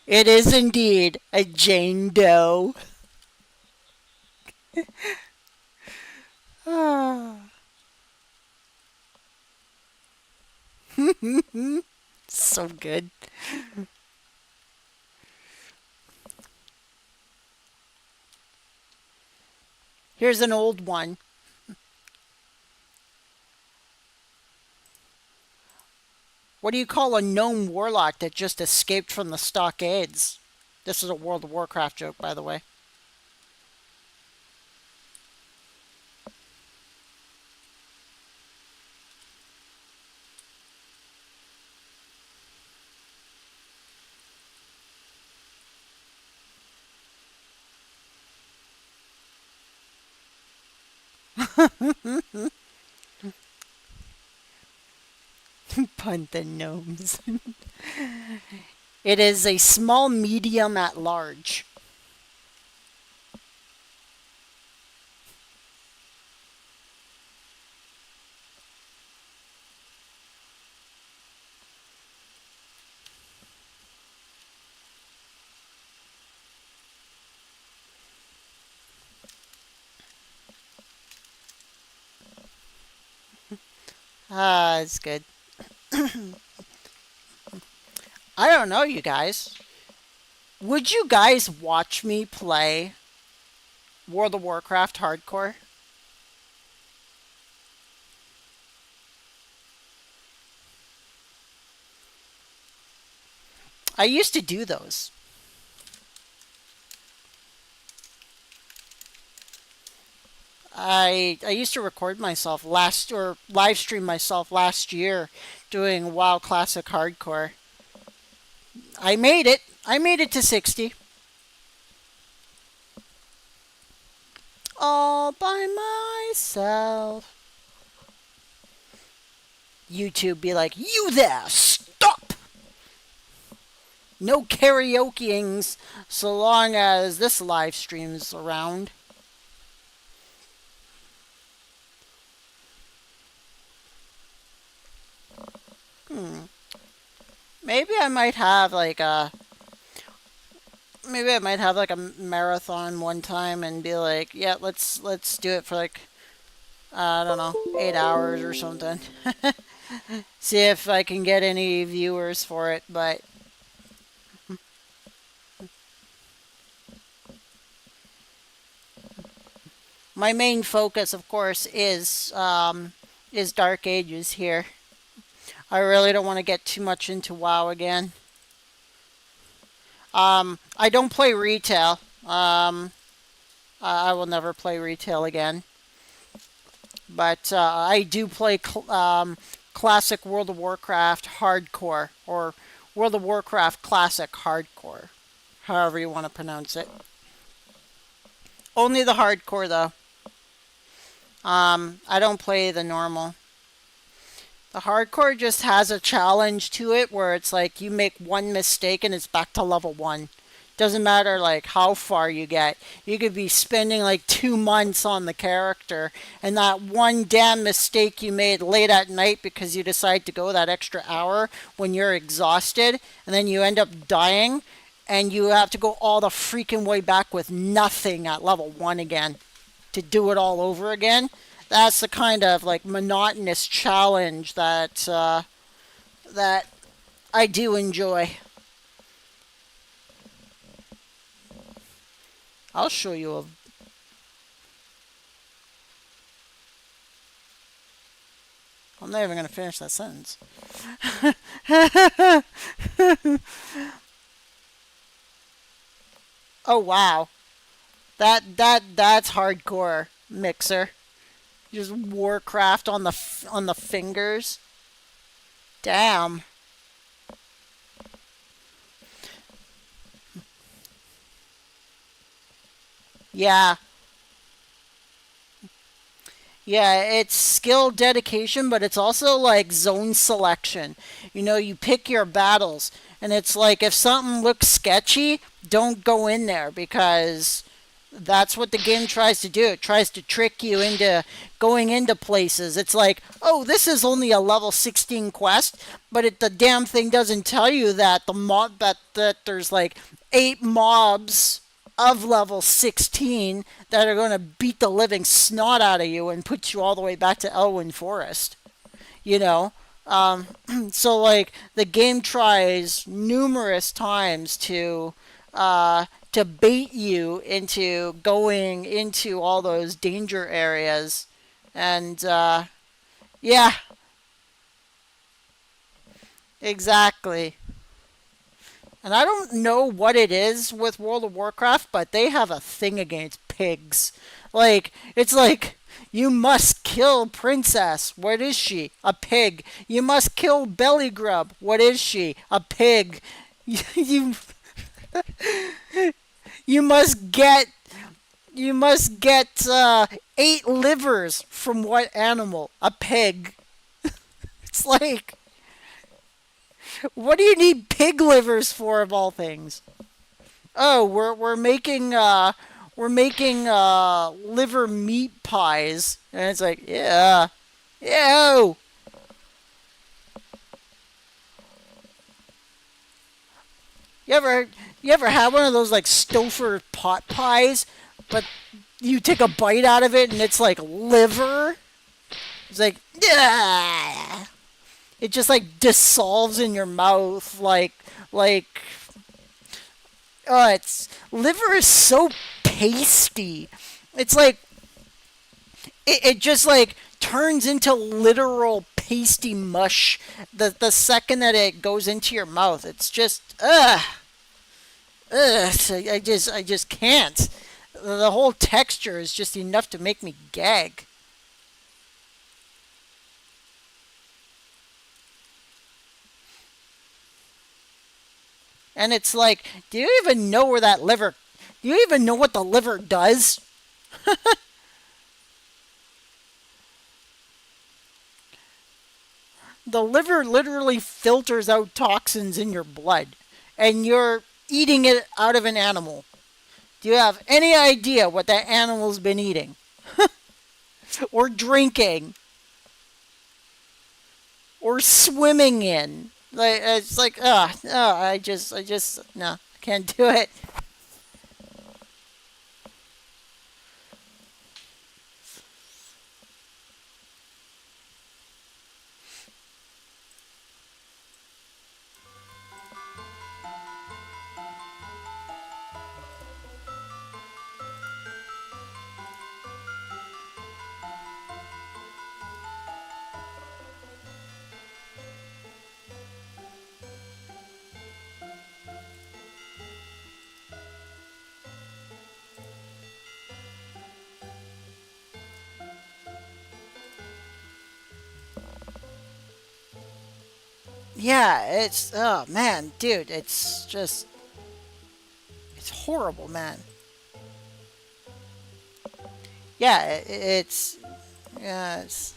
It is indeed a Jane Doe. Ah, so good. Here's an old one. What do you call a gnome warlock that just escaped from the stockades? This is a World of Warcraft joke, by the way. Punt the gnomes. It is a small medium at large. Ah, it's good. I don't know, you guys. Would you guys watch me play World of Warcraft hardcore? I used to do those. I used to record myself last or live stream myself last year doing WoW Classic Hardcore. I made it. I made it to 60 all by myself. YouTube be like, "You there, stop!" No karaokeings so long as this live stream's around. Hmm. Maybe I might have like a maybe I might have like a marathon one time and be like, yeah, let's do it for like I don't know, 8 hours or something. See if I can get any viewers for it. But my main focus, of course, is Dark Ages here. I really don't want to get too much into WoW again. I don't play retail. I will never play retail again. But I do play classic World of Warcraft hardcore or World of Warcraft classic hardcore, however you want to pronounce it. Only the hardcore though. I don't play the normal. The hardcore just has a challenge to it where it's like you make one mistake and it's back to level one. Doesn't matter like how far you get. You could be spending like 2 months on the character and that one damn mistake you made late at night because you decide to go that extra hour when you're exhausted and then you end up dying and you have to go all the freaking way back with nothing at level one again to do it all over again. That's the kind of like monotonous challenge that I do enjoy. I'll show you a. I'm not even gonna finish that sentence. Oh wow, that's hardcore mixer. Just Warcraft on the fingers. Damn. Yeah. Yeah, it's skill dedication, but it's also like zone selection. You know, you pick your battles, and it's like if something looks sketchy, don't go in there because that's what the game tries to do. It tries to trick you into going into places. It's like, oh, this is only a level 16 quest, but the damn thing doesn't tell you that that there's like 8 mobs of level 16 that are going to beat the living snot out of you and put you all the way back to Elwyn Forest. You know, so like the game tries numerous times to bait you into going into all those danger areas, and yeah, exactly. And I don't know what it is with World of Warcraft, but they have a thing against pigs. Like, it's like, you must kill Princess. What is she? A pig. You must kill Belly Grub. What is she? A pig. You you must get you must get 8 livers from what animal? A pig. It's like, what do you need pig livers for of all things? Oh, we're making liver meat pies, and it's like, yeah, ew. You ever you ever had one of those like Stouffer pot pies, but you take a bite out of it and it's like liver? It's like, yeah. It just like dissolves in your mouth like oh, it's liver is so pasty. It's like it just like turns into literal pasty mush the second that it goes into your mouth. It's just ugh. I just can't. The whole texture is just enough to make me gag. And it's like, do you even know where that liver? Do you even know what the liver does? The liver literally filters out toxins in your blood. and you're eating it out of an animal. Do you have any idea what that animal's been eating? Or drinking? Or swimming in? Like, it's like, no, I can't do it. Yeah, it's, oh man, dude, it's just, it's horrible, man. Yeah, yeah, it's,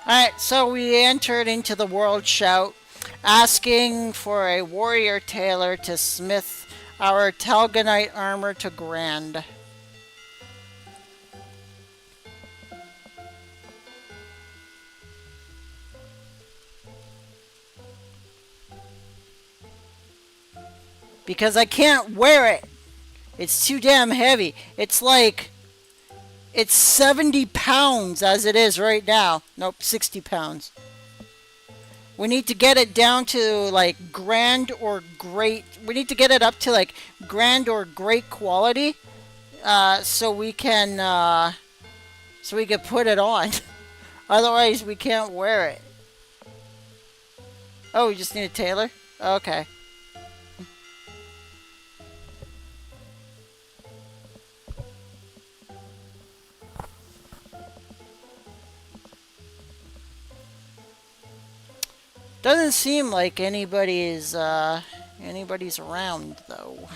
Alright, so we entered into the world shout, asking for a warrior tailor to smith our Talgonite armor to grand. Because I can't wear it. It's too damn heavy. It's like, it's 70 pounds as it is right now. Nope, 60 pounds. We need to get it down to like grand or great. We need to get it up to like grand or great quality, so we can put it on. Otherwise, we can't wear it. Oh, we just need a tailor? Okay. Doesn't seem like anybody's around though.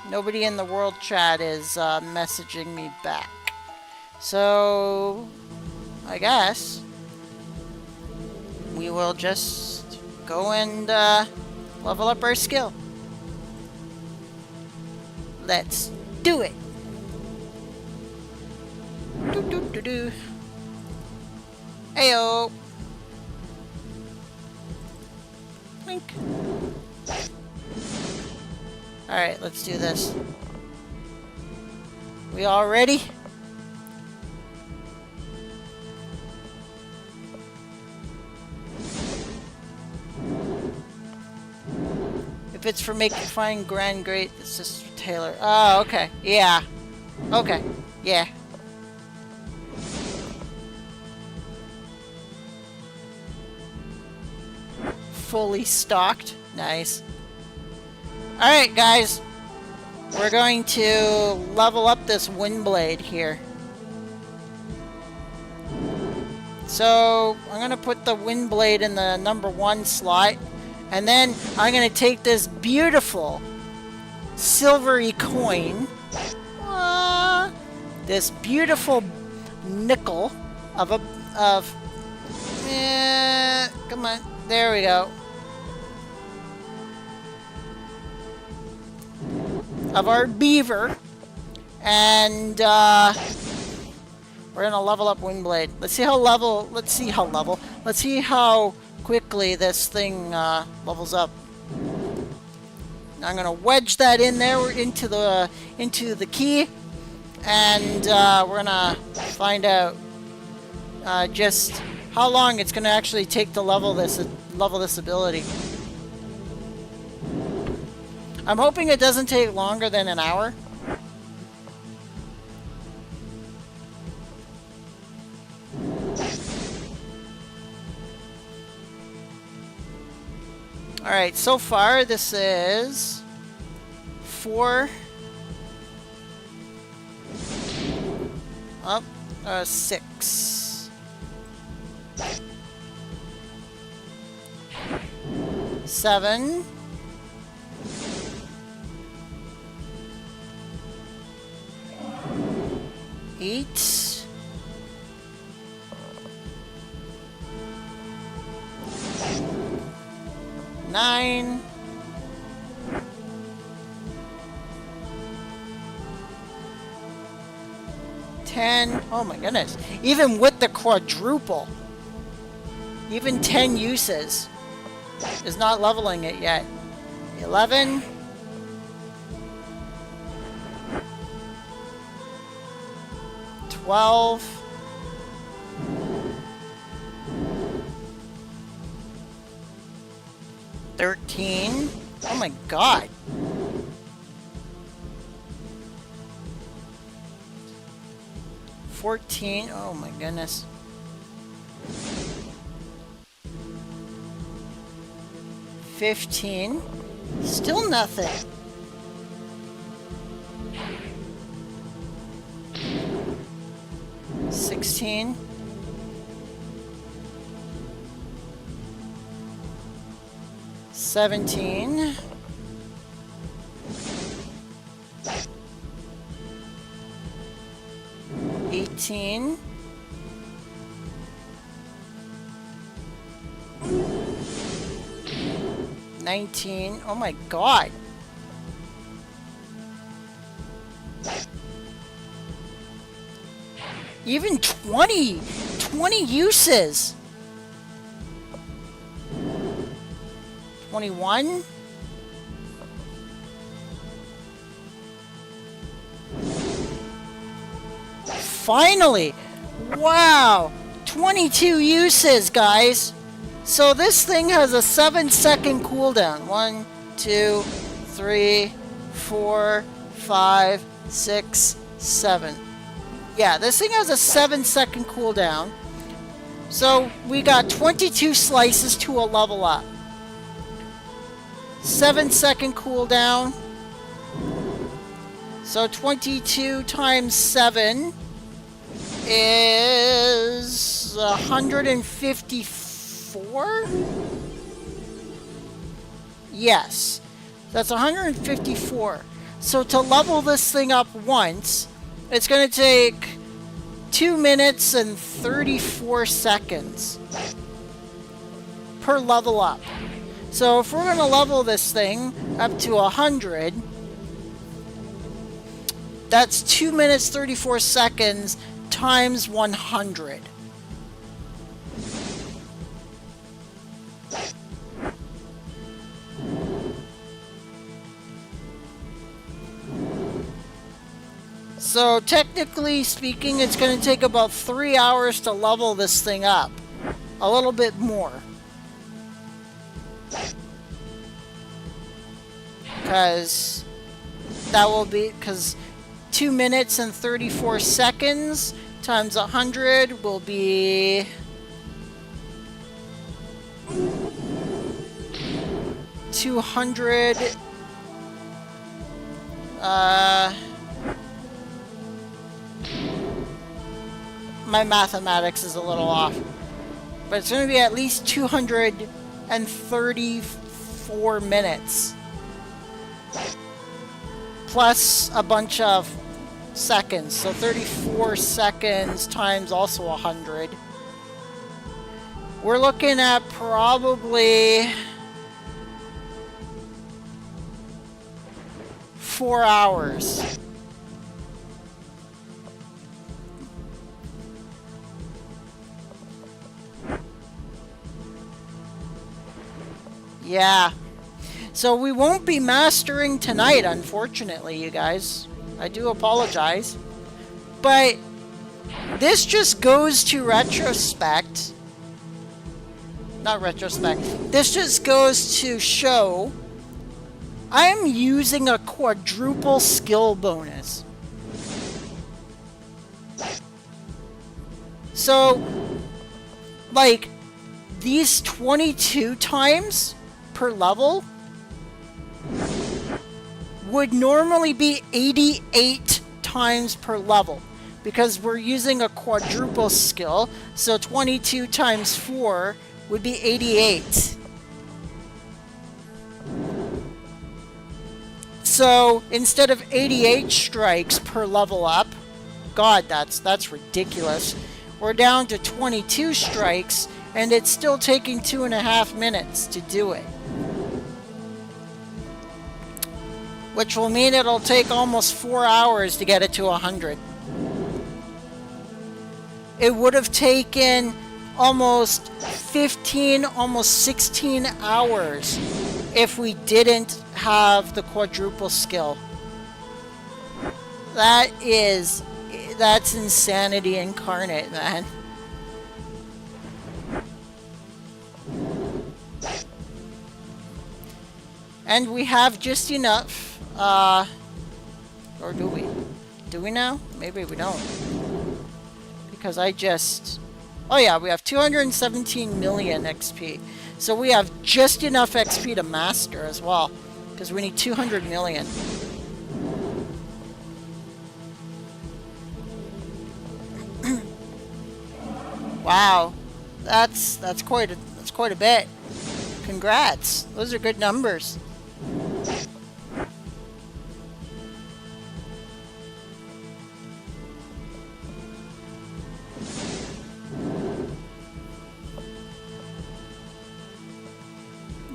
Nobody in the world chat is messaging me back. So I guess we will just go and level up our skill. Let's do it. Do do do do. Heyo. Link. Alright, let's do this. We all ready? If it's for making fine grand great, it's just Taylor. Oh, okay. Yeah. Okay. Yeah. Fully stocked. Nice. Alright, guys. We're going to level up this wind blade here. So, I'm going to put the wind blade in the #1 slot. And then, I'm going to take this beautiful silvery coin. This beautiful nickel of come on. There we go. Of our beaver, and we're gonna level up Windblade. Let's see how quickly this thing levels up. I'm gonna wedge that in there into the key, And we're gonna find out just how long it's gonna actually take to level this ability. I'm hoping it doesn't take longer than an hour. Alright, so far this is 4 up 6 7 8 9 10. Oh my goodness. Even with the quadruple, even 10 uses is not leveling it yet. 11. 12. 13. Oh my god. 14. Oh my goodness. 15. Still nothing. 16. 17. 18. 19. Oh my god. 20 uses. 21. 'Finally! Wow! 22 uses, guys! So this thing has a 7-second cooldown. 1, 2, 3, 4, 5, 6, 7. Yeah, this thing has a 7-second cooldown. So we got 22 slices to a level up. 7-second cooldown. So 22 times 7 is 154? Yes. That's 154. So to level this thing up once, it's going to take 2 minutes and 34 seconds per level up. So if we're going to level this thing up to 100, that's 2 minutes 34 seconds times 100. So technically speaking, it's going to take about 3 hours to level this thing up. A little bit more. Because 2 minutes and 34 seconds times 100 will be 200. My mathematics is a little off, but it's going to be at least 234 minutes. Plus a bunch of seconds, so 34 seconds times also 100. We're looking at probably 4 hours. Yeah. So we won't be mastering tonight, unfortunately, you guys. I do apologize. But this just goes to retrospect. Not retrospect. This just goes to show I'm using a quadruple skill bonus. So, like, these 22 times per level would normally be 88 times per level, because we're using a quadruple skill, so 22 times 4 would be 88. So instead of 88 strikes per level up, God, that's ridiculous. We're down to 22 strikes, and it's still taking 2.5 minutes to do it. Which will mean it'll take almost 4 hours to get it to 100. It would have taken almost 15, almost 16 hours if we didn't have the quadruple skill. That's insanity incarnate, man. And we have just enough, or do we? Do we now? Maybe we don't. Because oh yeah, we have 217 million XP. So we have just enough XP to master as well. Because we need 200 million. Wow. That's quite a bit. Congrats. Those are good numbers.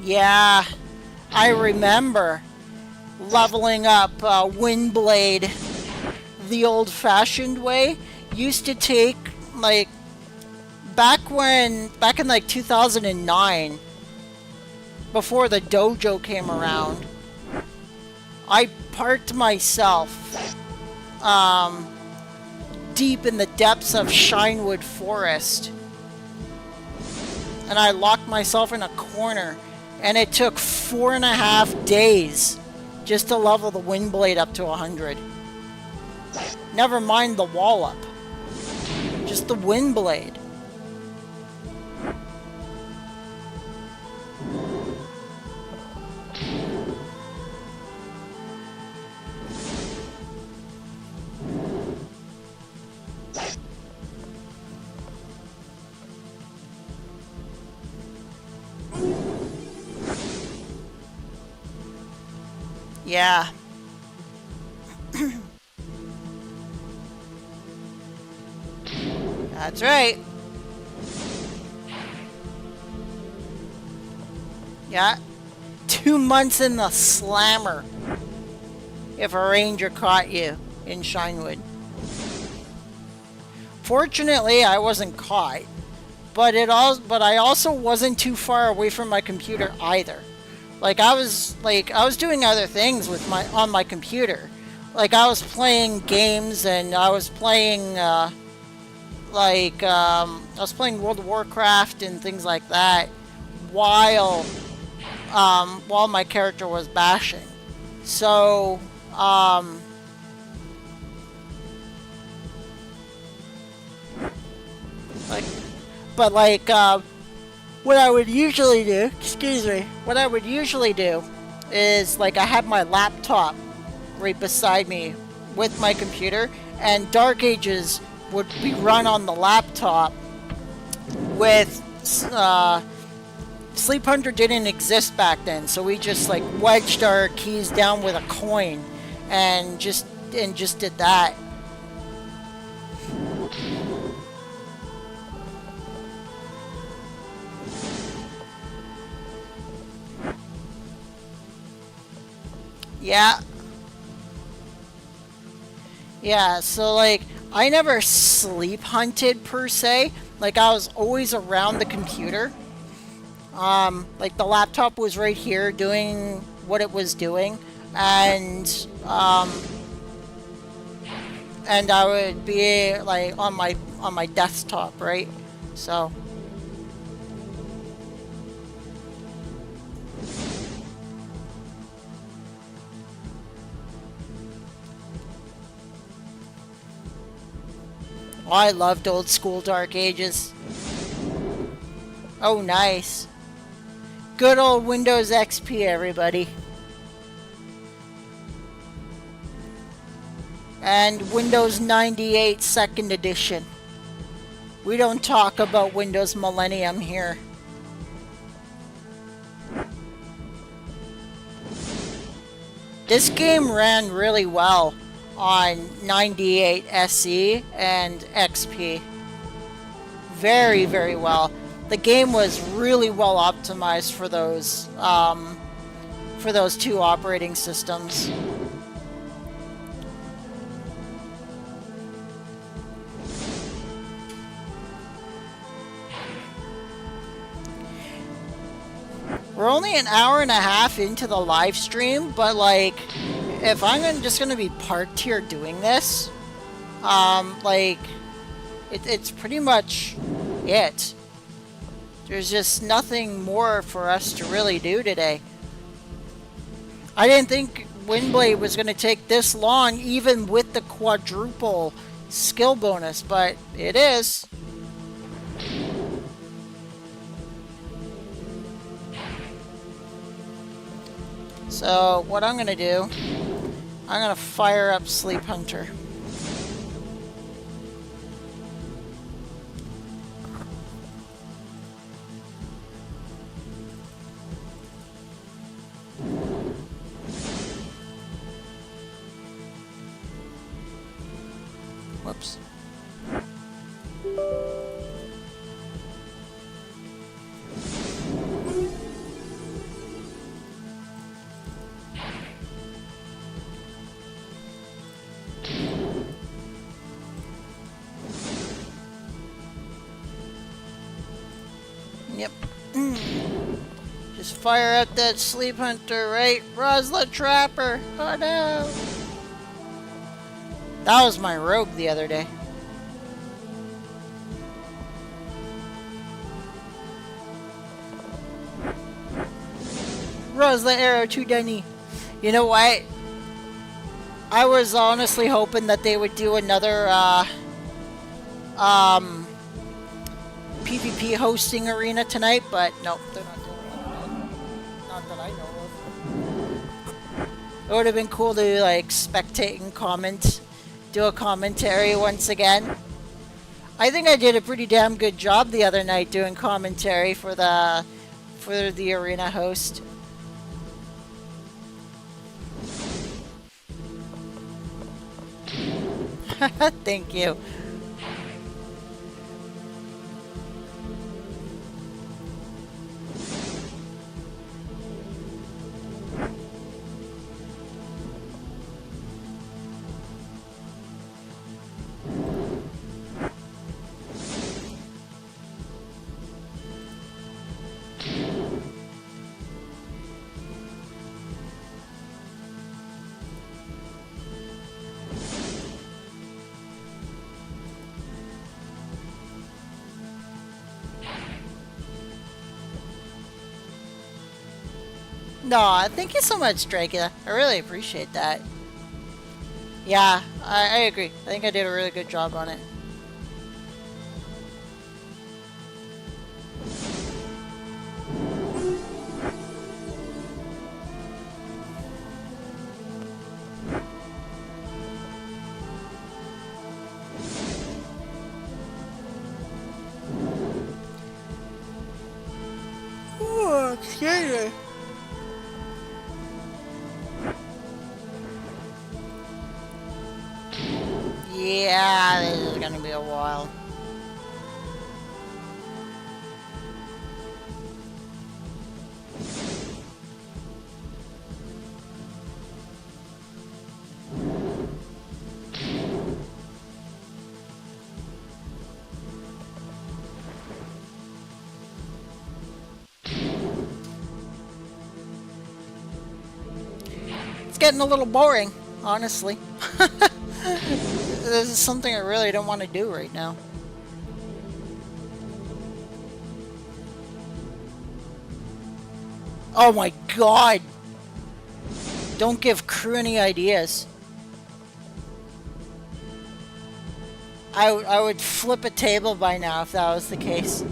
Yeah, I remember leveling up Windblade the old-fashioned way. Used to take, like, back in like 2009, before the dojo came around, I parked myself deep in the depths of Shinewood Forest, and I locked myself in a corner. And it took 4.5 days just to level the Windblade up to 100. Never mind the wallop. Just the Windblade. Yeah. That's right. Yeah. 2 months in the slammer if a ranger caught you in Shinewood. Fortunately, I wasn't caught, but I also wasn't too far away from my computer either. Like I was doing other things with on my computer. Like I was playing games, and I was playing I was playing World of Warcraft and things like that while my character was bashing. So what I would usually do, what I would usually do is, like, I have my laptop right beside me with my computer, and Dark Ages would be run on the laptop with, Sleep Hunter didn't exist back then, so we just, like, wedged our keys down with a coin and just did that. Yeah. Yeah, so, like, I never sleep hunted per se. Like, I was always around the computer. Like, the laptop was right here doing what it was doing. And, and I would be like on my desktop, right? So I loved old school Dark Ages. Oh, nice. Good old Windows XP, everybody. And Windows 98 Second Edition. We don't talk about Windows Millennium here. This game ran really well on 98 SE and XP. Very, very well. The game was really well optimized for those two operating systems. We're only an hour and a half into the live stream, but like, if I'm just gonna be parked here doing this, like, it's pretty much it. There's just nothing more for us to really do today. I didn't think Windblade was gonna take this long, even with the quadruple skill bonus, but it is. So what I'm gonna do, I'm gonna fire up Sleep Hunter. Whoops. Yep. Just fire up that Sleep Hunter, right? Rosyla Trapper! Oh no! That was my rogue the other day. Rosyla Arrow to Denny. You know what? I was honestly hoping that they would do another PvP hosting arena tonight, but nope, they're not doing it. Not that I know of. It would have been cool to like spectate and comment, do a commentary once again. I think I did a pretty damn good job the other night doing commentary for the arena host. Thank you. No, thank you so much, Dracula. I really appreciate that. Yeah, I agree. I think I did a really good job on it. Oh, excuse me. Yeah, this is gonna be a while. It's getting a little boring, honestly. This is something I really don't want to do right now. Oh my god! Don't give crew any ideas. I would flip a table by now if that was the case.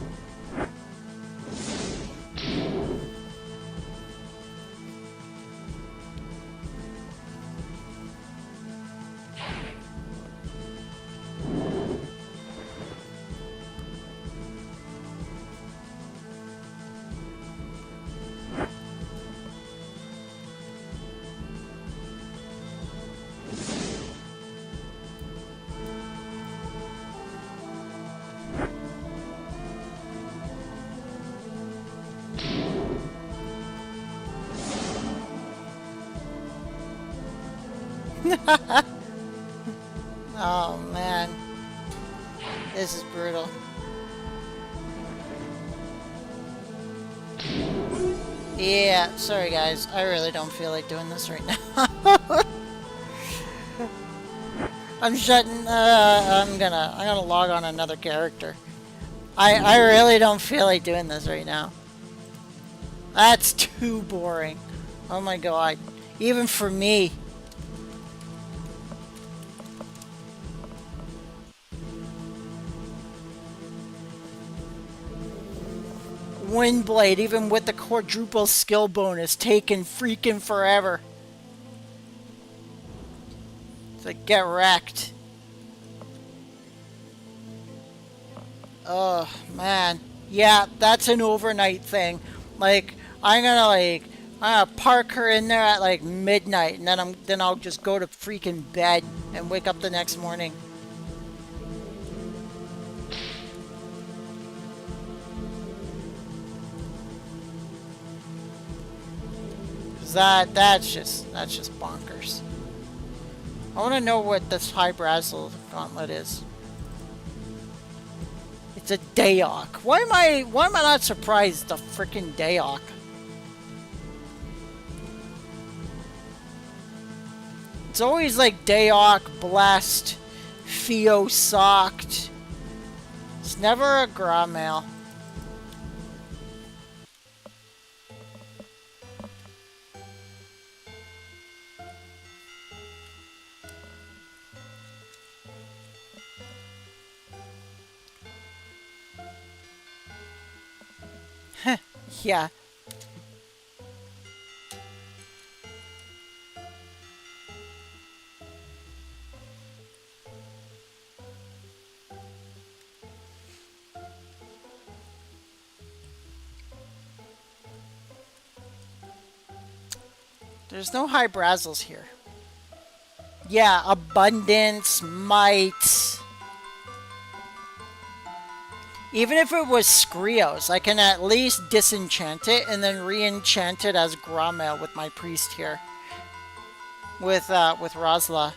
Oh man, this is brutal. Yeah, sorry guys, I really don't feel like doing this right now. I'm shutting. I'm gonna log on another character. I really don't feel like doing this right now. That's too boring. Oh my god, even for me. Windblade, even with the quadruple skill bonus, taking freaking forever. It's like, get wrecked. Oh, man. Yeah, that's an overnight thing. Like, I'm gonna park her in there at like midnight, and then I'll just go to freaking bed and wake up the next morning. That's just bonkers. I want to know what this high Brazzle gauntlet is. It's a Daok. Why am I not surprised? The freaking Daok. It's always like Daok, Blessed, Theo Socked. It's never a Gramail. Yeah. There's no high Brazzles here. Yeah, Abundance, Might. Even if it was Skrios, I can at least disenchant it and then re-enchant it as Gramail with my priest here. With Rosyla.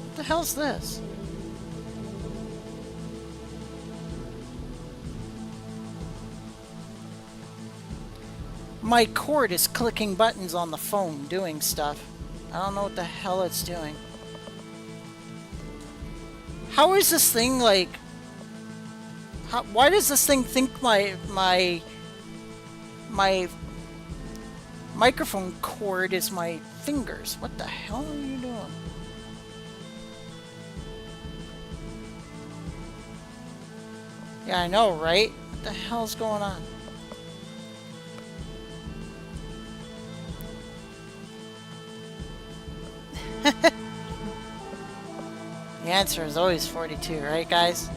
What the hell's this? My cord is clicking buttons on the phone, doing stuff. I don't know what the hell it's doing. How is this thing like... why does this thing think my microphone cord is my fingers? What the hell are you doing? Yeah, I know, right? What the hell's going on? The answer is always 42, right, guys?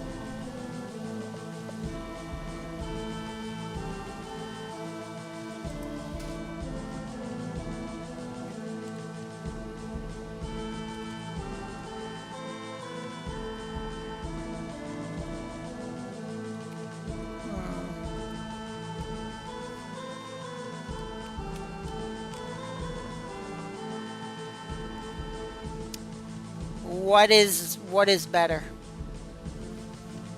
what is better?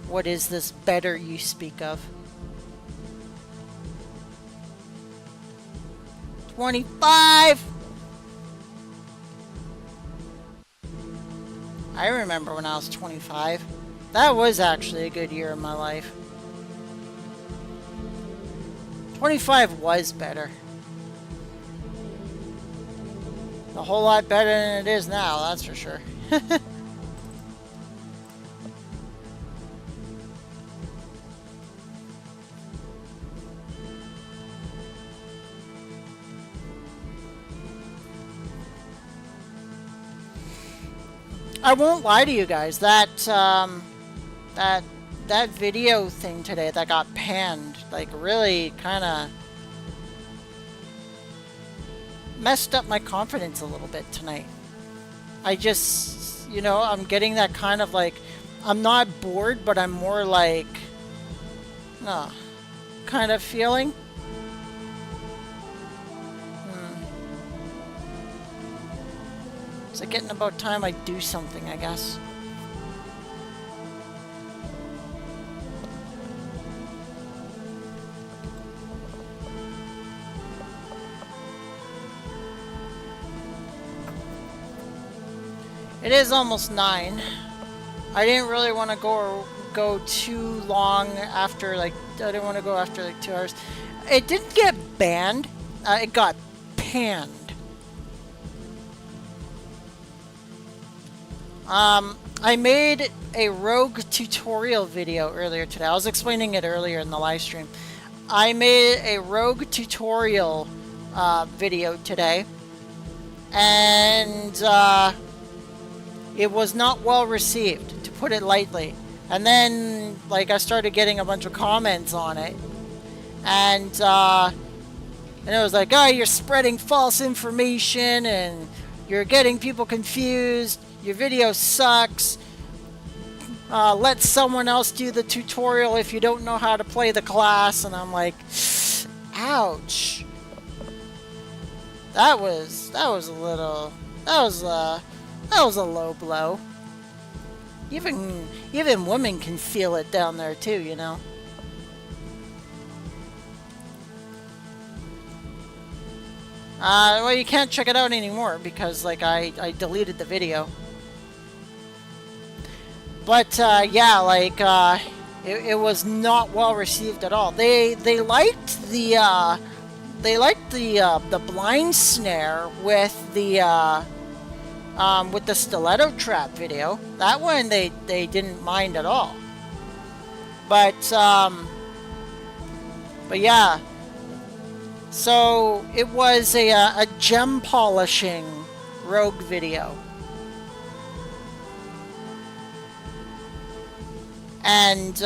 What is this better you speak of? 25! I remember when I was 25. That was actually a good year in my life. 25 was better. A whole lot better than it is now, that's for sure. I won't lie to you guys, that video thing today that got panned, like, really kind of messed up my confidence a little bit tonight. I just, you know, I'm getting that kind of like, I'm not bored, but I'm more like, kind of feeling. It's like getting about time I do something, I guess. It is almost 9. I didn't really want to go too long after, like, I didn't want to go after like 2 hours. It didn't get banned. It got panned. I made a rogue tutorial video earlier today. I was explaining it earlier in the live stream. I made a rogue tutorial video today, and it was not well received, to put it lightly. And then, like, I started getting a bunch of comments on it, and it was like, oh, you're spreading false information, and you're getting people confused. Your video sucks. Let someone else do the tutorial if you don't know how to play the class. And I'm like, ouch. That was a little. That was a low blow. Even women can feel it down there too, you know. Well, you can't check it out anymore because, like, I deleted the video. But yeah, like, it was not well received at all. They liked the blind snare with the stiletto trap video. That one they didn't mind at all. But yeah. So it was a gem polishing rogue video. And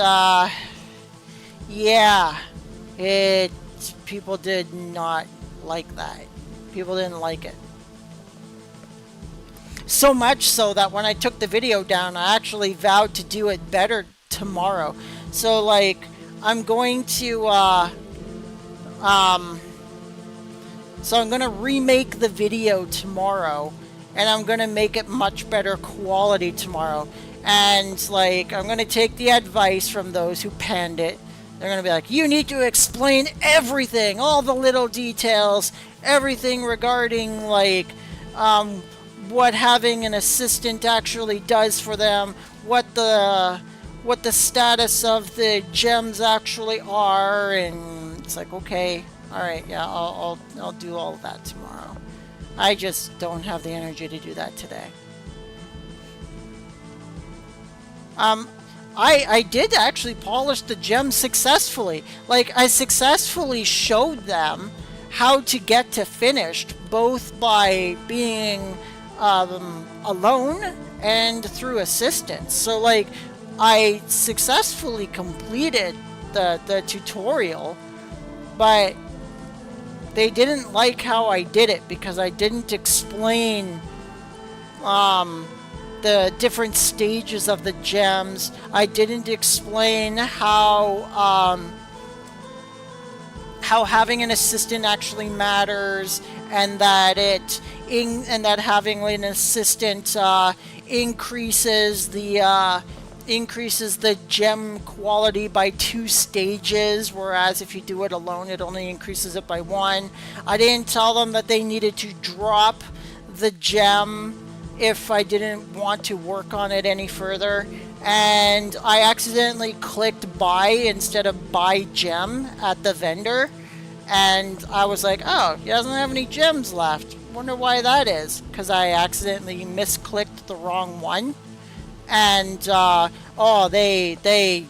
yeah, people did not like that. People didn't like it. So much so that when I took the video down, I actually vowed to do it better tomorrow. So, like, I'm going to so I'm gonna remake the video tomorrow, and I'm gonna make it much better quality tomorrow. And, like, I'm gonna take the advice from those who panned it. They're gonna be like, you need to explain everything, all the little details, everything regarding, like, what having an assistant actually does for them, what the status of the gems actually are. And it's like, okay, all right, yeah, I'll do all of that tomorrow. I just don't have the energy to do that today. I did actually polish the gems successfully. Like, I successfully showed them how to get to finished, both by being alone and through assistance. So, like, I successfully completed the tutorial, but they didn't like how I did it because I didn't explain the different stages of the gems. I didn't explain how having an assistant actually matters, and that having an assistant increases the gem quality by 2 stages, whereas if you do it alone, it only increases it by 1. I didn't tell them that they needed to drop the gem if I didn't want to work on it any further. And I accidentally clicked buy instead of buy gem at the vendor. And I was like, oh, he doesn't have any gems left. Wonder why that is. Because I accidentally misclicked the wrong one. And, oh, they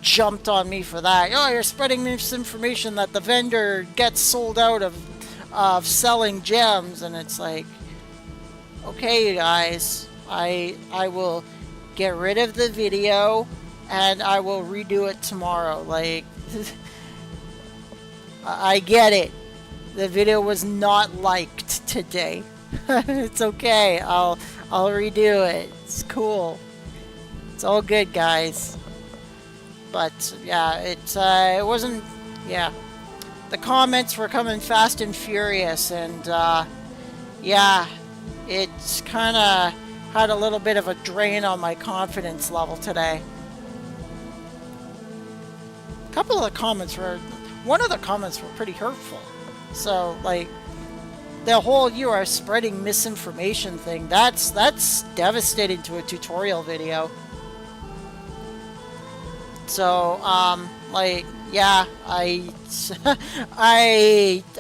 jumped on me for that. Oh, you're spreading misinformation that the vendor gets sold out of selling gems. And it's like, okay, you guys, I will get rid of the video and I will redo it tomorrow. Like, I get it. The video was not liked today. It's okay. I'll redo it. It's cool. It's all good, guys. But yeah, it wasn't. Yeah, the comments were coming fast and furious, and yeah, it's kind of had a little bit of a drain on my confidence level today. A couple of the comments were. One of the comments were pretty hurtful. So, like, the whole you are spreading misinformation thing, that's devastating to a tutorial video. So, like, yeah, I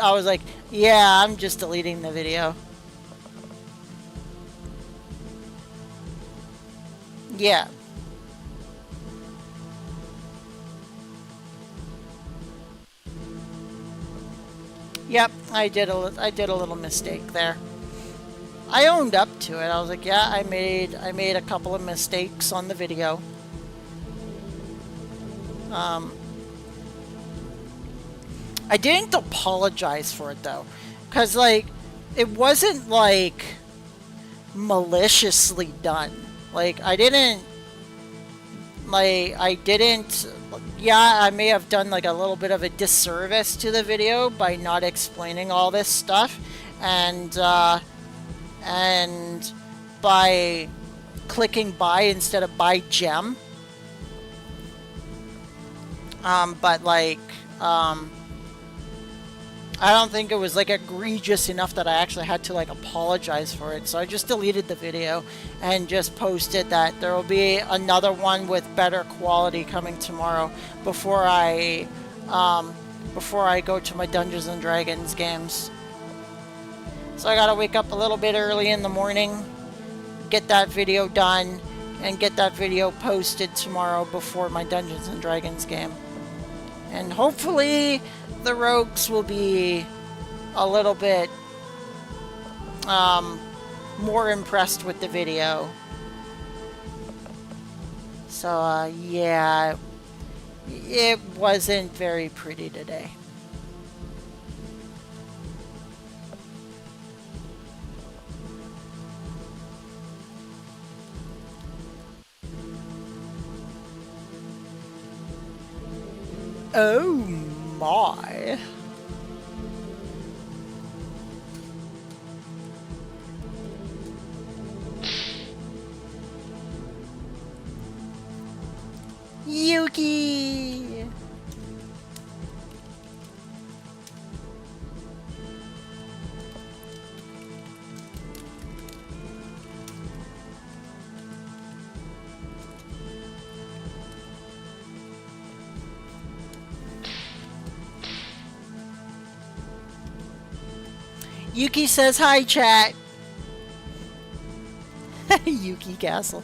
was like, yeah, I'm just deleting the video. Yeah. Yep, I did a little mistake there. I owned up to it. I was like, yeah, I made a couple of mistakes on the video. I didn't apologize for it though, cause like it wasn't like maliciously done. Like I didn't. Yeah, I may have done like a little bit of a disservice to the video by not explaining all this stuff, and by clicking buy instead of buy gem. But like, I don't think it was like egregious enough that I actually had to like apologize for it. So I just deleted the video and just posted that there will be another one with better quality coming tomorrow before I go to my Dungeons and Dragons games. So I gotta wake up a little bit early in the morning, get that video done, and get that video posted tomorrow before my Dungeons and Dragons game. And hopefully the rogues will be a little bit more impressed with the video. So yeah, it wasn't very pretty today. Oh my. Yuki! Yuki says hi, chat. Yuki Castle.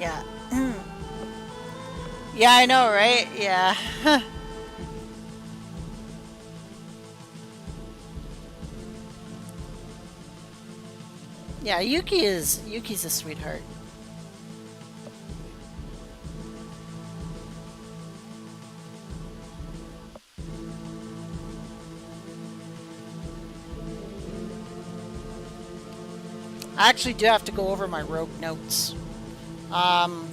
Yeah. Yeah, I know, right? Yeah. Yeah, Yuki's a sweetheart. I actually do have to go over my rogue notes. Um,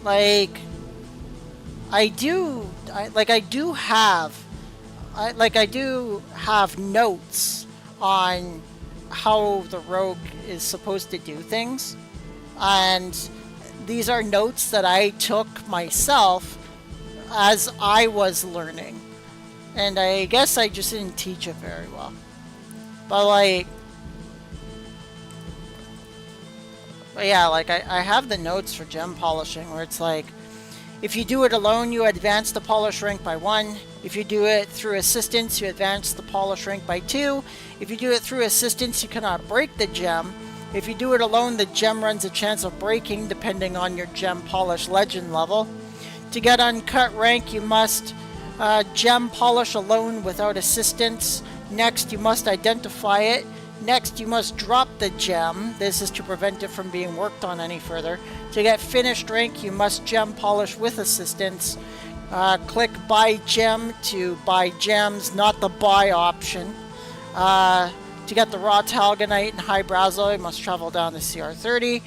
like I do have I do have notes on how the rogue is supposed to do things, and these are notes that I took myself as I was learning, and I guess I just didn't teach it very well. But yeah, like I have the notes for gem polishing where it's like, if you do it alone, you advance the polish rank by 1. If you do it through assistance, you advance the polish rank by 2. If you do it through assistance, you cannot break the gem. If you do it alone, the gem runs a chance of breaking depending on your gem polish legend level. To get uncut rank, you must gem polish alone without assistance. Next, you must identify it. Next, you must drop the gem. This is to prevent it from being worked on any further. To get finished rank, you must gem polish with assistance. Click buy gem to buy gems, not the buy option. To get the raw talgonite and high brazil, you must travel down to CR30.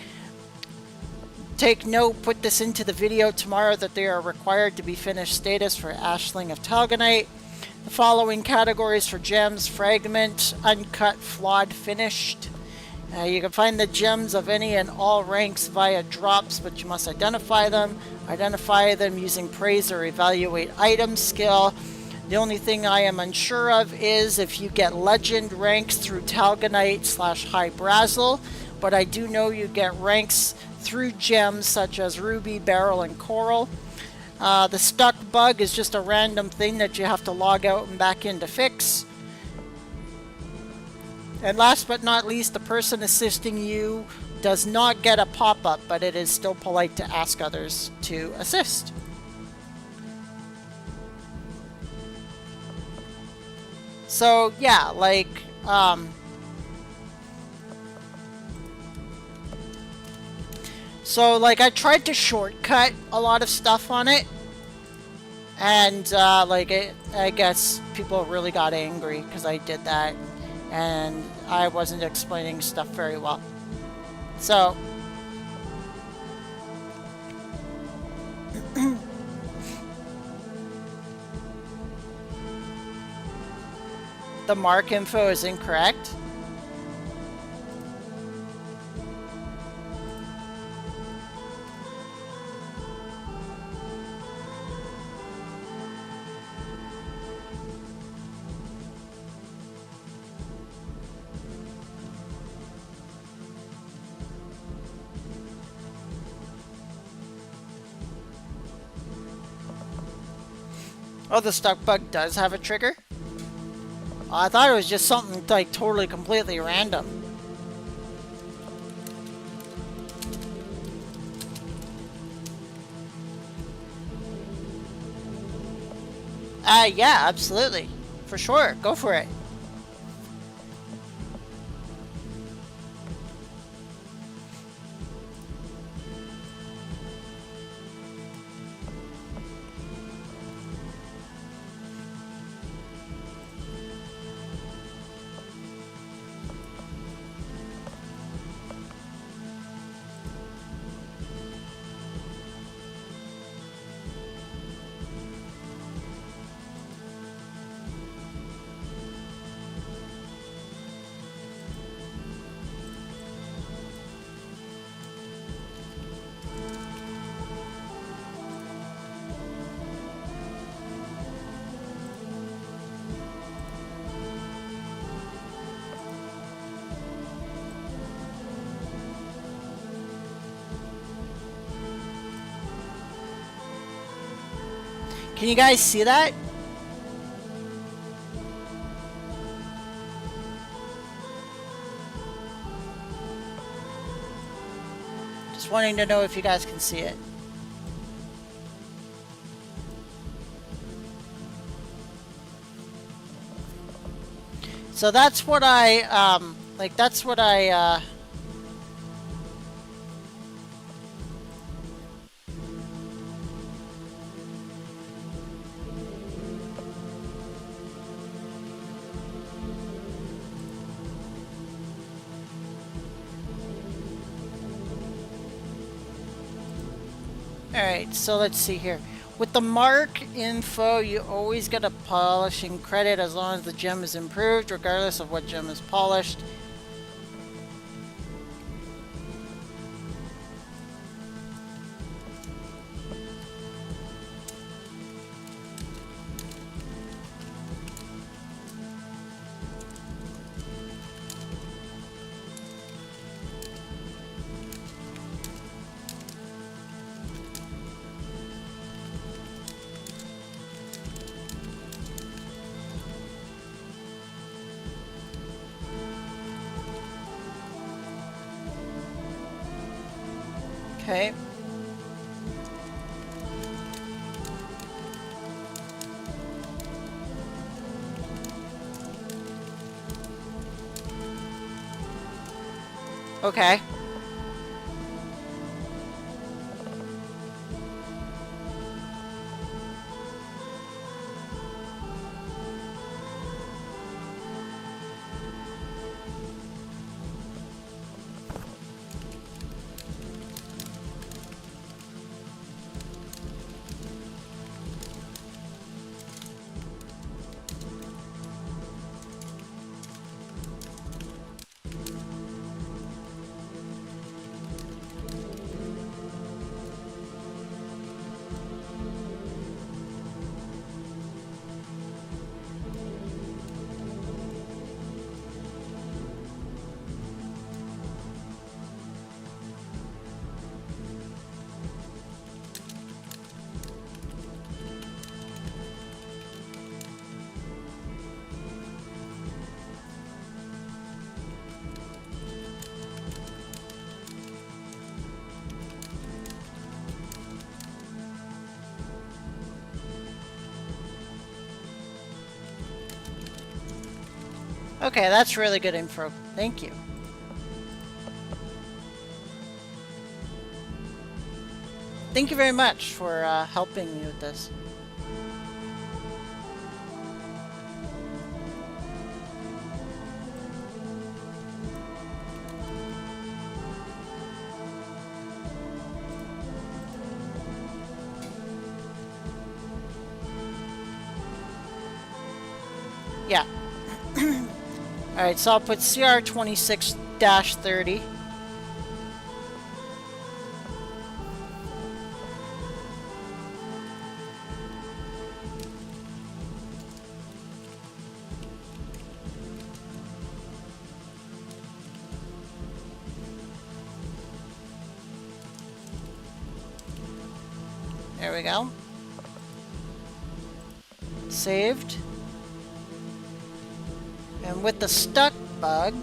Take note, put this into the video tomorrow, that they are required to be finished status for Ashling of Talgonite. The following categories for gems: fragment, uncut, flawed, finished. You can find the gems of any and all ranks via drops, but you must identify them. Identify them using praise or evaluate item skill. The only thing I am unsure of is if you get legend ranks through Talgonite / high brazil, but I do know you get ranks through gems such as ruby, beryl, and coral. The stuck bug is just a random thing that you have to log out and back in to fix. And last but not least, the person assisting you does not get a pop-up, but it is still polite to ask others to assist. So yeah, like, so like I tried to shortcut a lot of stuff on it, and I guess people really got angry because I did that, and I wasn't explaining stuff very well. So the mark info is incorrect. Oh, the stuck bug does have a trigger? I thought it was just something like totally completely random. Yeah, absolutely. For sure. Go for it. Can you guys see that? Just wanting to know if you guys can see it. So that's what I, that's what I, Alright, so let's see here. With the mark info, you always get a polishing credit as long as the gem is improved, regardless of what gem is polished. Okay. Okay. Okay, that's really good info. Thank you. Thank you very much for helping me with this. Yeah. Alright, so I'll put CR26-30. There we go. Saved. And with the stuck bug,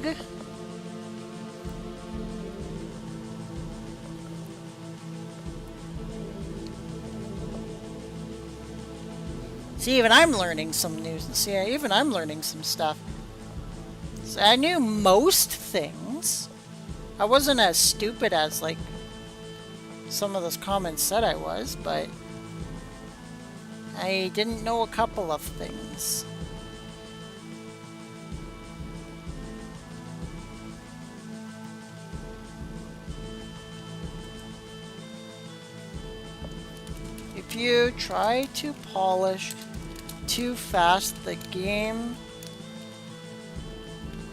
see, even I'm learning some news. See, even I'm learning some stuff. So I knew most things. I wasn't as stupid as, like, some of those comments said I was, but I didn't know a couple of things. If you try to polish too fast, the game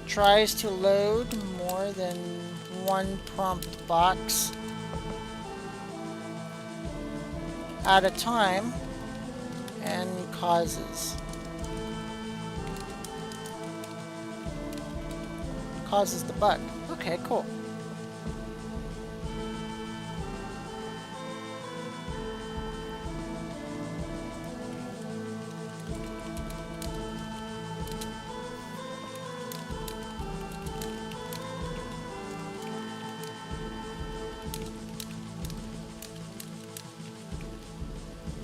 tries to load more than one prompt box at a time and causes the bug. Okay, cool.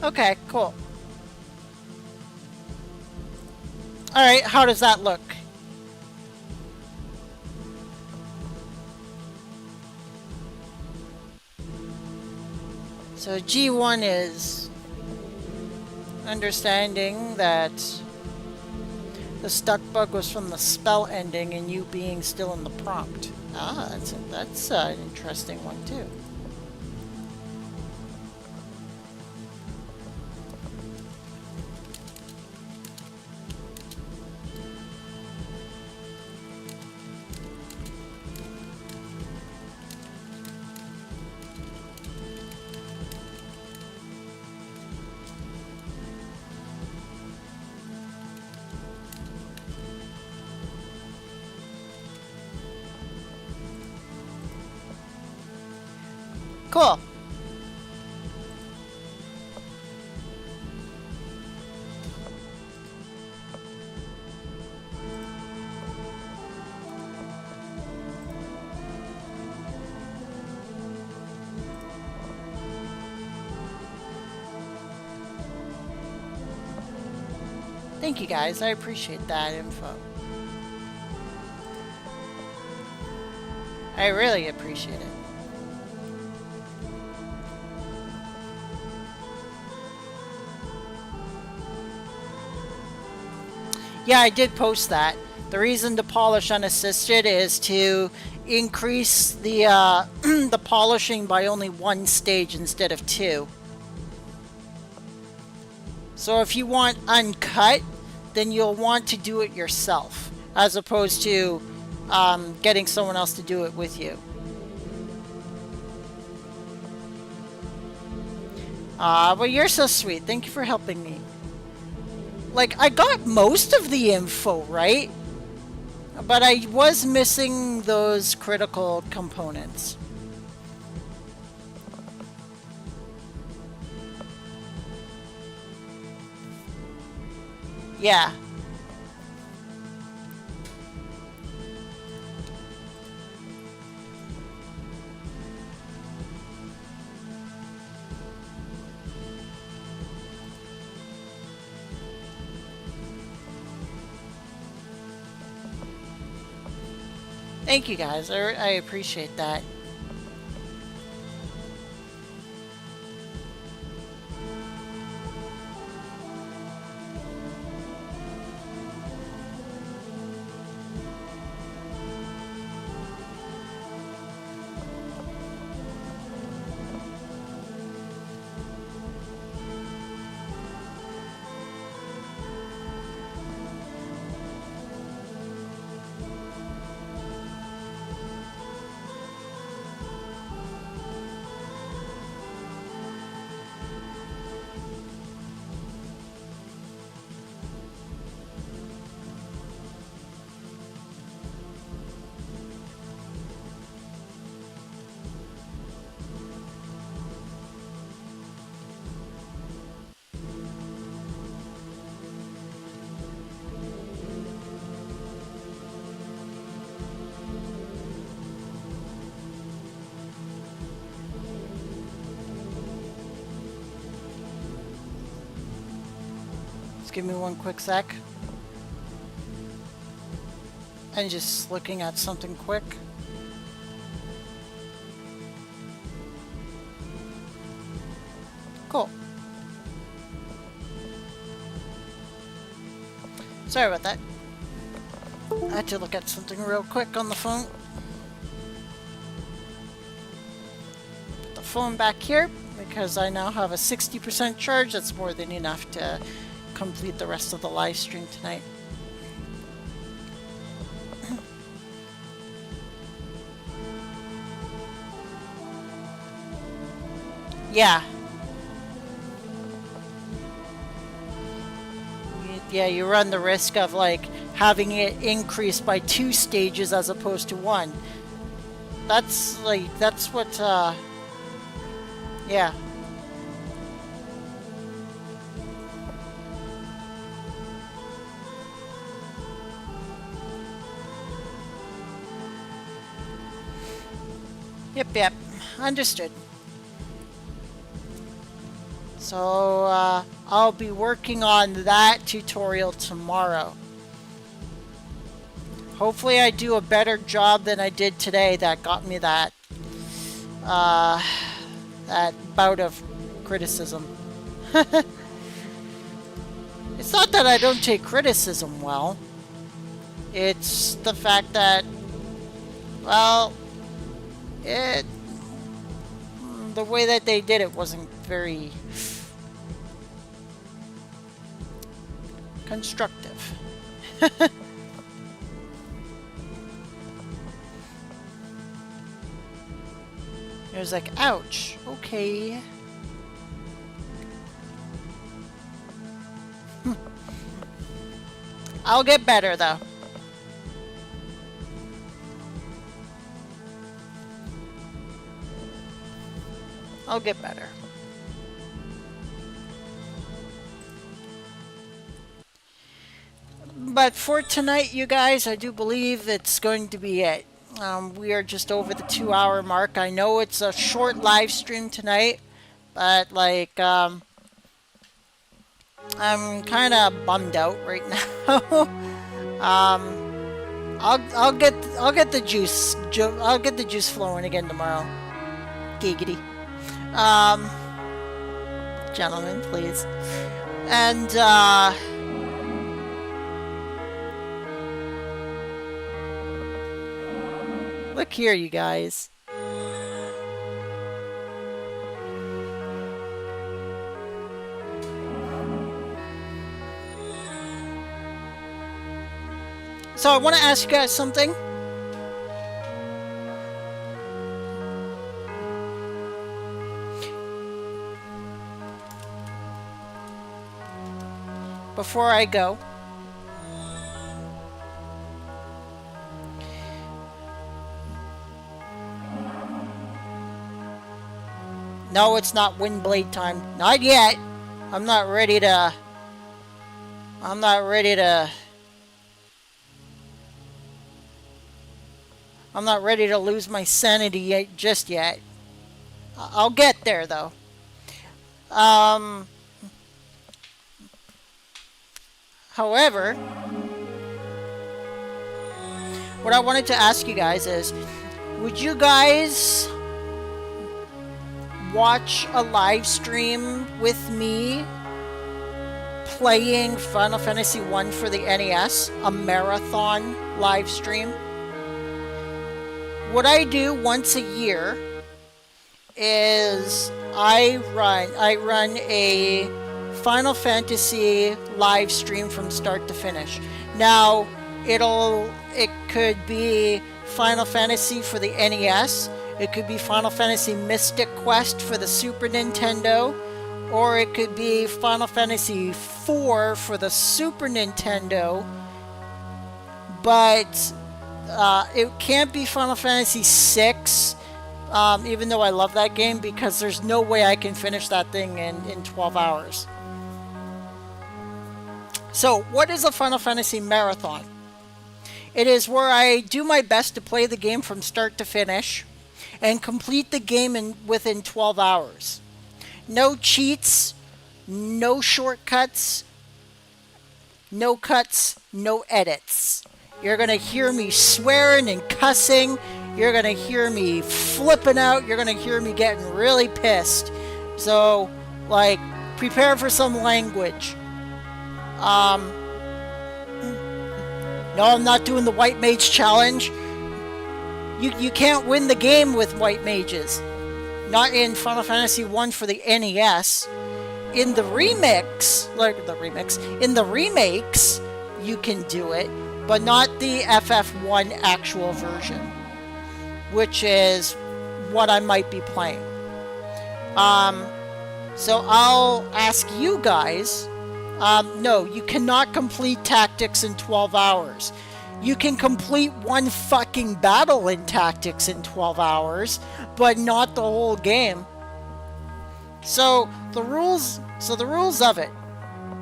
Okay, cool. Alright, how does that look? So G1 is understanding that the stuck bug was from the spell ending and you being still in the prompt. Ah, that's an interesting one too. Cool. Thank you guys, I appreciate that info. I really appreciate it. Yeah, I did post that. The reason to polish unassisted is to increase the the polishing by only 1 stage instead of 2. So if you want uncut, then you'll want to do it yourself, as opposed to getting someone else to do it with you. Well, you're so sweet. Thank you for helping me. Like, I got most of the info, right? But I was missing those critical components. Yeah. Thank you guys. I appreciate that. Just give me one quick sec. And just looking at something quick. Cool. Sorry about that. I had to look at something real quick on the phone. Put the phone back here because I now have a 60% charge. That's more than enough to complete the rest of the live stream tonight. Yeah. Yeah, you run the risk of like having it increase by 2 stages as opposed to 1. That's what yeah. Yep, understood. So I'll be working on that tutorial tomorrow. Hopefully I do a better job than I did today that got me that that bout of criticism. It's not that I don't take criticism well. It's the fact that, well, the way that they did it wasn't very constructive. It was like, ouch, okay. I'll get better, though. I'll get better. But for tonight, you guys, I do believe it's going to be it. We are just over the 2-hour mark. I know it's a short live stream tonight, but like, I'm kind of bummed out right now. I'll get the juice. I'll get the juice flowing again tomorrow. Giggity. Gentlemen, please. And look here, you guys. So I want to ask you guys something. Before I go. No, it's not Windblade time. Not yet. I'm not ready to lose my sanity yet, just yet. I'll get there, though. However, what I wanted to ask you guys is, would you guys watch a live stream with me playing Final Fantasy 1 for the NES, a marathon live stream? What I do once a year is I run a Final Fantasy live stream from start to finish. Now, it could be Final Fantasy for the NES, it could be Final Fantasy Mystic Quest for the Super Nintendo, or it could be Final Fantasy IV for the Super Nintendo, but it can't be Final Fantasy VI, even though I love that game, because there's no way I can finish that thing in 12 hours. So, what is a Final Fantasy marathon? It is where I do my best to play the game from start to finish and complete the game within 12 hours. No cheats, no shortcuts, no cuts, no edits. You're going to hear me swearing and cussing. You're going to hear me flipping out. You're going to hear me getting really pissed. So, like, prepare for some language. No, I'm not doing the White Mage Challenge. You can't win the game with White Mages. Not in Final Fantasy 1 for the NES. In the remakes, you can do it, but not the FF1 actual version, which is what I might be playing. So I'll ask you guys. No, you cannot complete Tactics in 12 hours. You can complete one fucking battle in Tactics in 12 hours, but not the whole game. So the rules of it,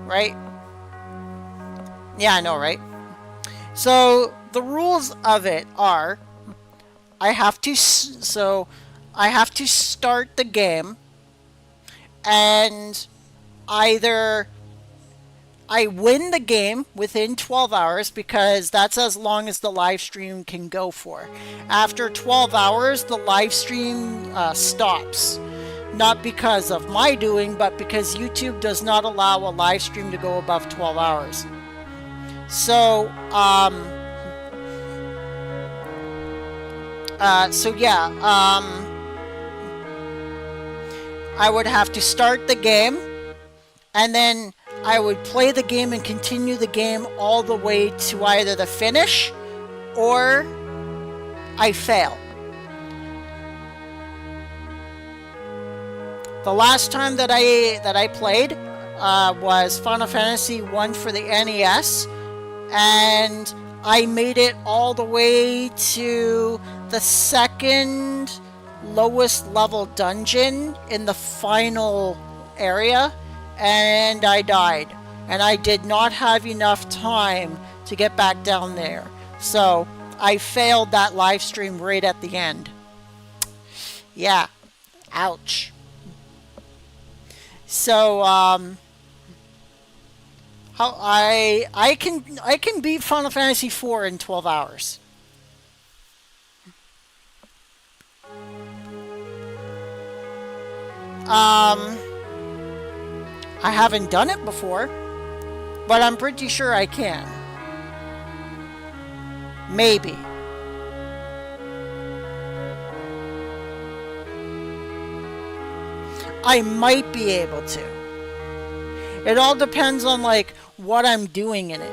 right? Yeah, I know, right? So the rules of it are, I have to start the game, and either I win the game within 12 hours because that's as long as the live stream can go for. After 12 hours, the live stream stops. Not because of my doing, but because YouTube does not allow a live stream to go above 12 hours. So, yeah, I would have to start the game, and then I would play the game and continue the game all the way to either the finish or I fail. The last time that I played was Final Fantasy 1 for the NES, and I made it all the way to the second lowest level dungeon in the final area, and I died. And I did not have enough time to get back down there. So I failed that live stream right at the end. Yeah. Ouch. So how I can beat Final Fantasy 4 in 12 hours. I haven't done it before, but I'm pretty sure I can. Maybe. I might be able to. It all depends on like what I'm doing in it.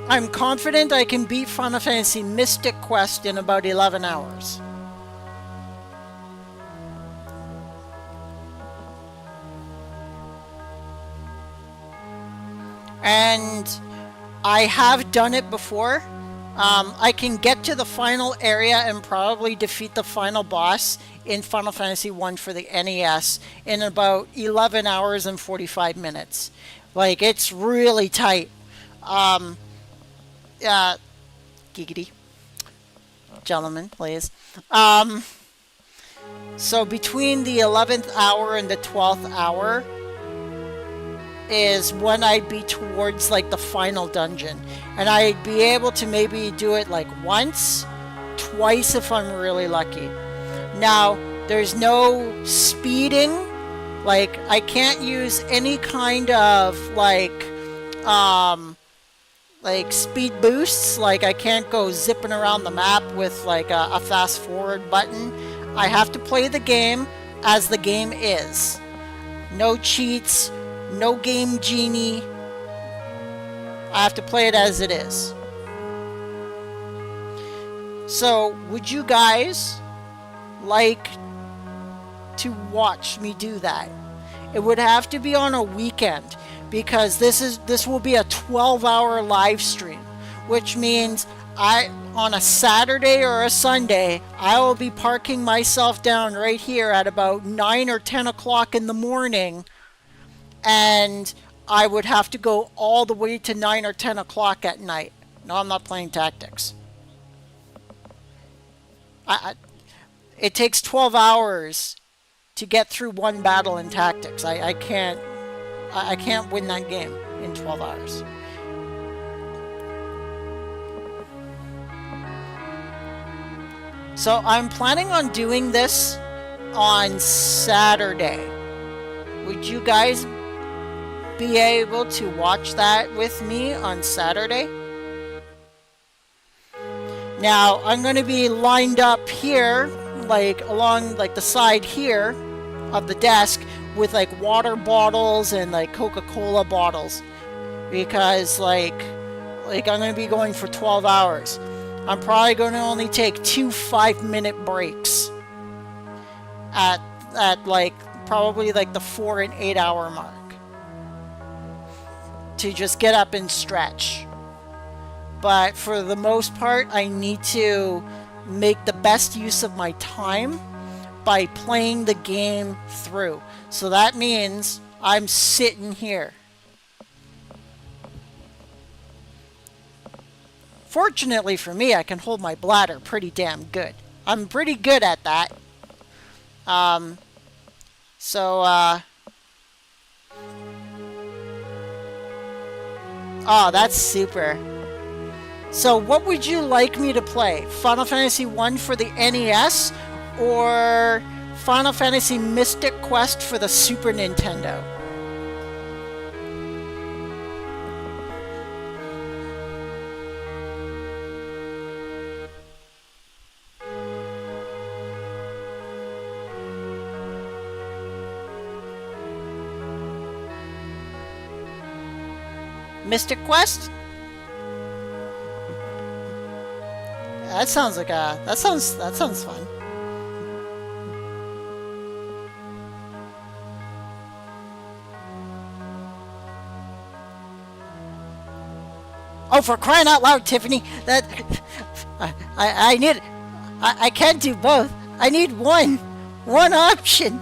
I'm confident I can beat Final Fantasy Mystic Quest in about 11 hours. And I have done it before. I can get to the final area and probably defeat the final boss in Final Fantasy 1 for the NES in about 11 hours and 45 minutes. Like, it's really tight. Giggity. Gentlemen, please. So between the 11th hour and the 12th hour is when I'd be towards like the final dungeon, and I'd be able to maybe do it like once, twice if I'm really lucky. Now there's no speeding, like I can't use any kind of like speed boosts, like I can't go zipping around the map with like a fast forward button. I have to play the game as the game is. No cheats, no game genie. I have to play it as it is. So, would you guys like to watch me do that? It would have to be on a weekend, because this will be a 12-hour live stream, which means on a Saturday or a Sunday, I will be parking myself down right here at about 9 or 10 o'clock in the morning, and I would have to go all the way to 9 or 10 o'clock at night. No, I'm not playing tactics. It takes 12 hours to get through one battle in tactics. I can't win that game in 12 hours. So I'm planning on doing this on Saturday. Would you guys be able to watch that with me on Saturday? Now, I'm going to be lined up here, like along like the side here of the desk with like water bottles and like Coca-Cola bottles, because like I'm going to be going for 12 hours. I'm probably going to only take 2 5-minute breaks at like probably like the 4 and 8 hour mark to just get up and stretch. But for the most part, I need to make the best use of my time by playing the game through. So that means I'm sitting here. Fortunately for me, I can hold my bladder pretty damn good. I'm pretty good at that. Oh, that's super. So what would you like me to play? Final Fantasy 1 for the NES or Final Fantasy Mystic Quest for the Super Nintendo? Mystic Quest? That sounds like that sounds fun. Oh, for crying out loud, Tiffany! That I can't do both. I need one option.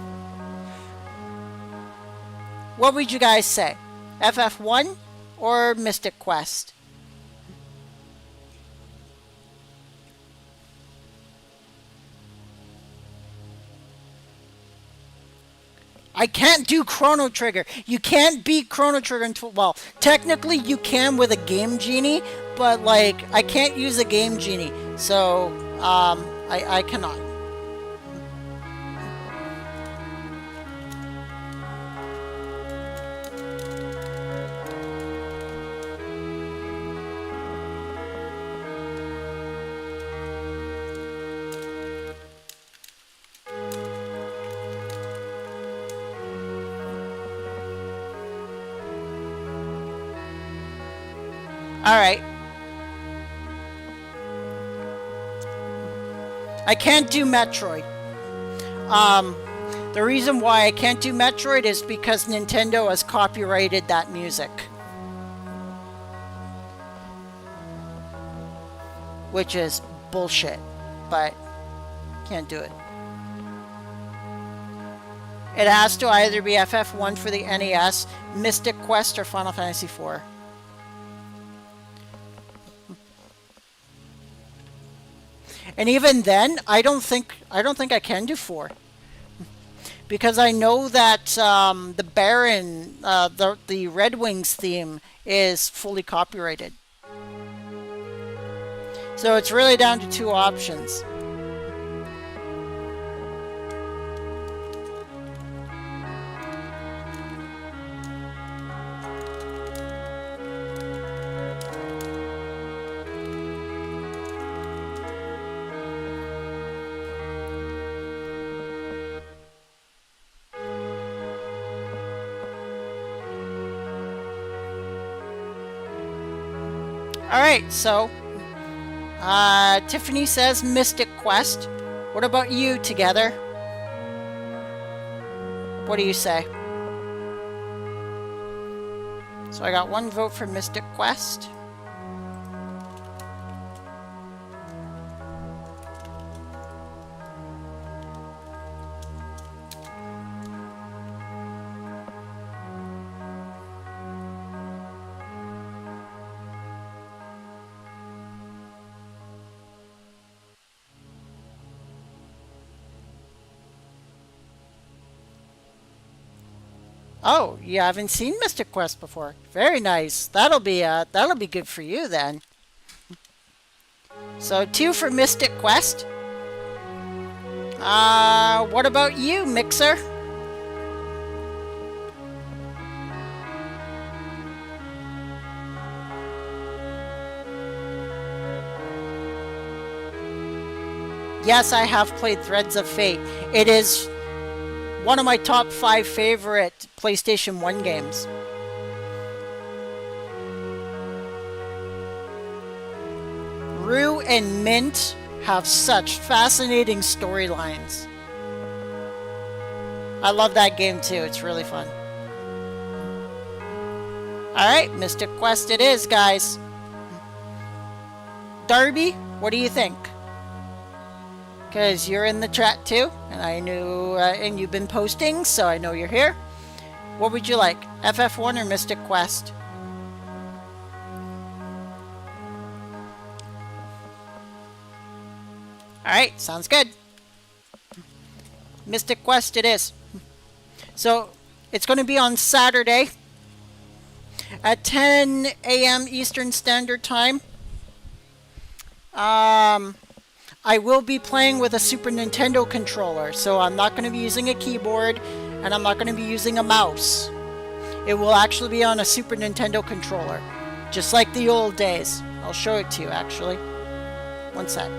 What would you guys say? FF1 or Mystic Quest? I can't do Chrono Trigger. You can't beat Chrono Trigger until, well, technically you can with a Game Genie, but like I can't use a Game Genie, so I cannot. Alright. I can't do Metroid. The reason why I can't do Metroid is because Nintendo has copyrighted that music. Which is bullshit, but can't do it. It has to either be FF1 for the NES, Mystic Quest, or Final Fantasy IV. And even then, I don't think I can do 4, because I know that the Baron, the Red Wings theme is fully copyrighted. So it's really down to 2 options. Alright, so Tiffany says Mystic Quest. What about you, Together? What do you say? So I got 1 vote for Mystic Quest. Oh, you haven't seen Mystic Quest before. Very nice. That'll be good for you then. So 2 for Mystic Quest. What about you, Mixer? Yes, I have played Threads of Fate. It is one of my top 5 favorite PlayStation 1 games. Rue and Mint have such fascinating storylines. I love that game too. It's really fun. Alright, Mystic Quest it is, guys. Darby, what do you think? because you're in the chat too, and I knew, and you've been posting, so I know you're here. What would you like, FF1 or Mystic Quest? Alright, sounds good. Mystic Quest it is. So, it's going to be on Saturday at 10 a.m. Eastern Standard Time. I will be playing with a Super Nintendo controller, so I'm not going to be using a keyboard, and I'm not going to be using a mouse. It will actually be on a Super Nintendo controller, just like the old days. I'll show it to you, actually. One sec.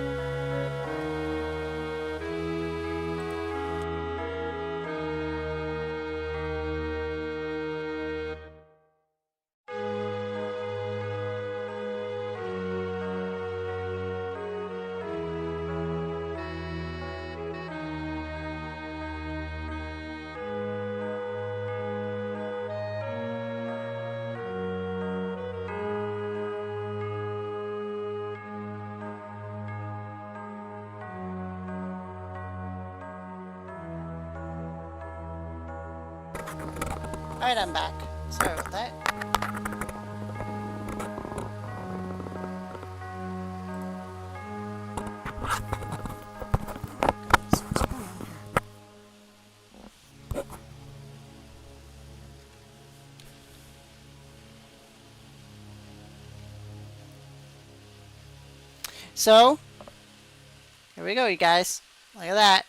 Alright, I'm back. Sorry about that. So, here we go, you guys. Look at that.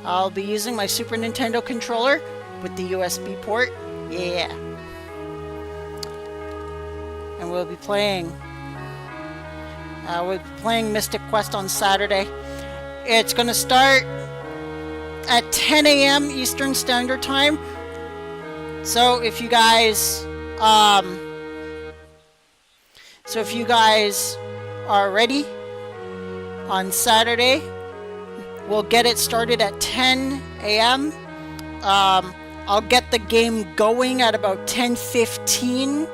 I'll be using my Super Nintendo controller with the USB port. Yeah. And we'll be playing Mystic Quest on Saturday. It's going to start at 10 a.m. Eastern Standard Time. So if you guys are ready on Saturday, we'll get it started at 10 a.m. I'll get the game going at about 10:15,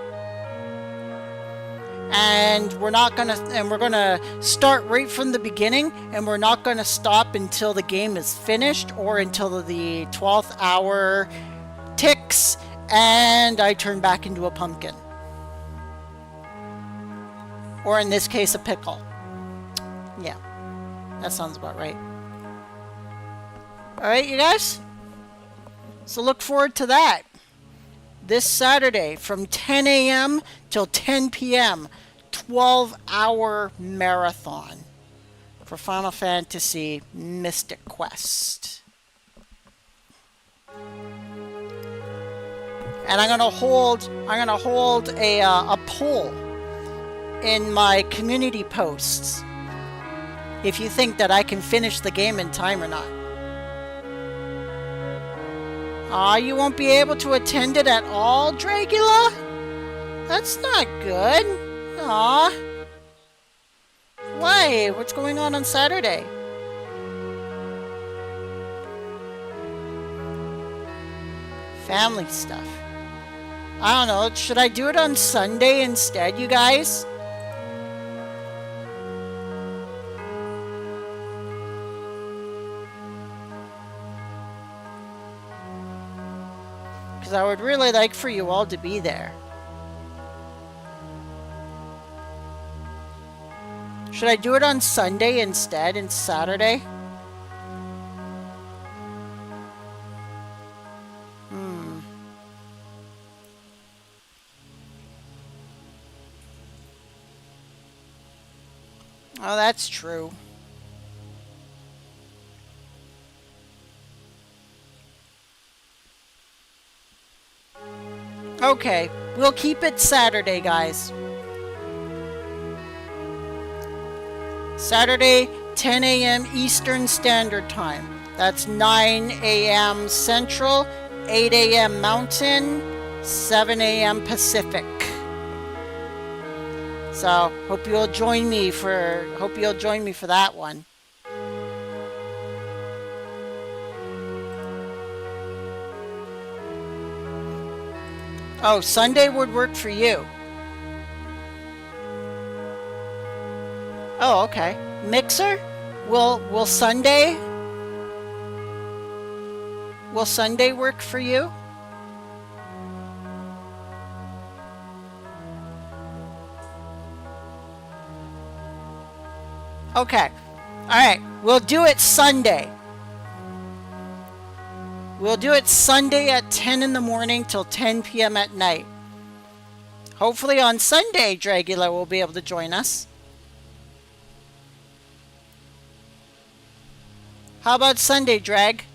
and we're gonna start right from the beginning, and we're not gonna stop until the game is finished or until the 12th hour ticks and I turn back into a pumpkin, or in this case, a pickle. Yeah, that sounds about right. All right, you guys. So look forward to that. This Saturday from 10 a.m. till 10 p.m. 12-hour marathon for Final Fantasy Mystic Quest. And I'm gonna hold a poll in my community posts if you think that I can finish the game in time or not. Aw, you won't be able to attend it at all, Dragula? That's not good. Aw. Why? What's going on Saturday? Family stuff. I don't know. Should I do it on Sunday instead, you guys? I would really like for you all to be there. Should I do it on Sunday instead and Saturday? Oh, that's true. Okay, we'll keep it Saturday, guys. Saturday, 10 a.m. Eastern Standard Time. That's 9 a.m. Central, 8 a.m. Mountain, 7 a.m. Pacific. So, hope you'll join me for that one. Oh, Sunday would work for you. Oh, okay. Mixer? Will Sunday work for you? Okay. All right. We'll do it Sunday. We'll do it Sunday at 10 in the morning till 10 p.m. at night. Hopefully on Sunday, Dragula will be able to join us. How about Sunday, Drag?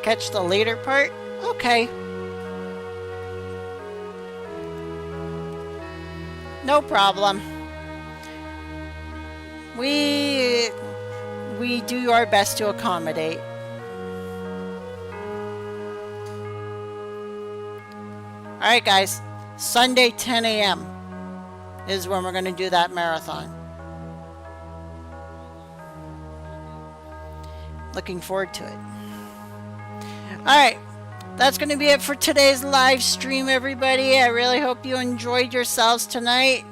Catch the later part? Okay. No problem. We do our best to accommodate. Alright guys, Sunday 10 a.m. is when we're going to do that marathon. Looking forward to it. Alright, that's going to be it for today's live stream, everybody. I really hope you enjoyed yourselves tonight.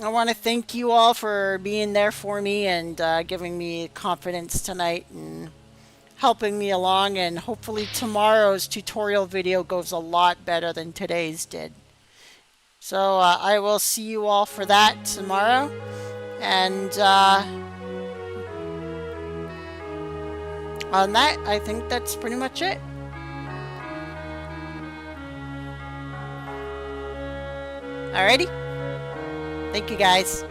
I want to thank you all for being there for me and giving me confidence tonight and helping me along. And hopefully tomorrow's tutorial video goes a lot better than today's did. So I will see you all for that tomorrow. And on that, I think that's pretty much it. Alrighty. Thank you guys.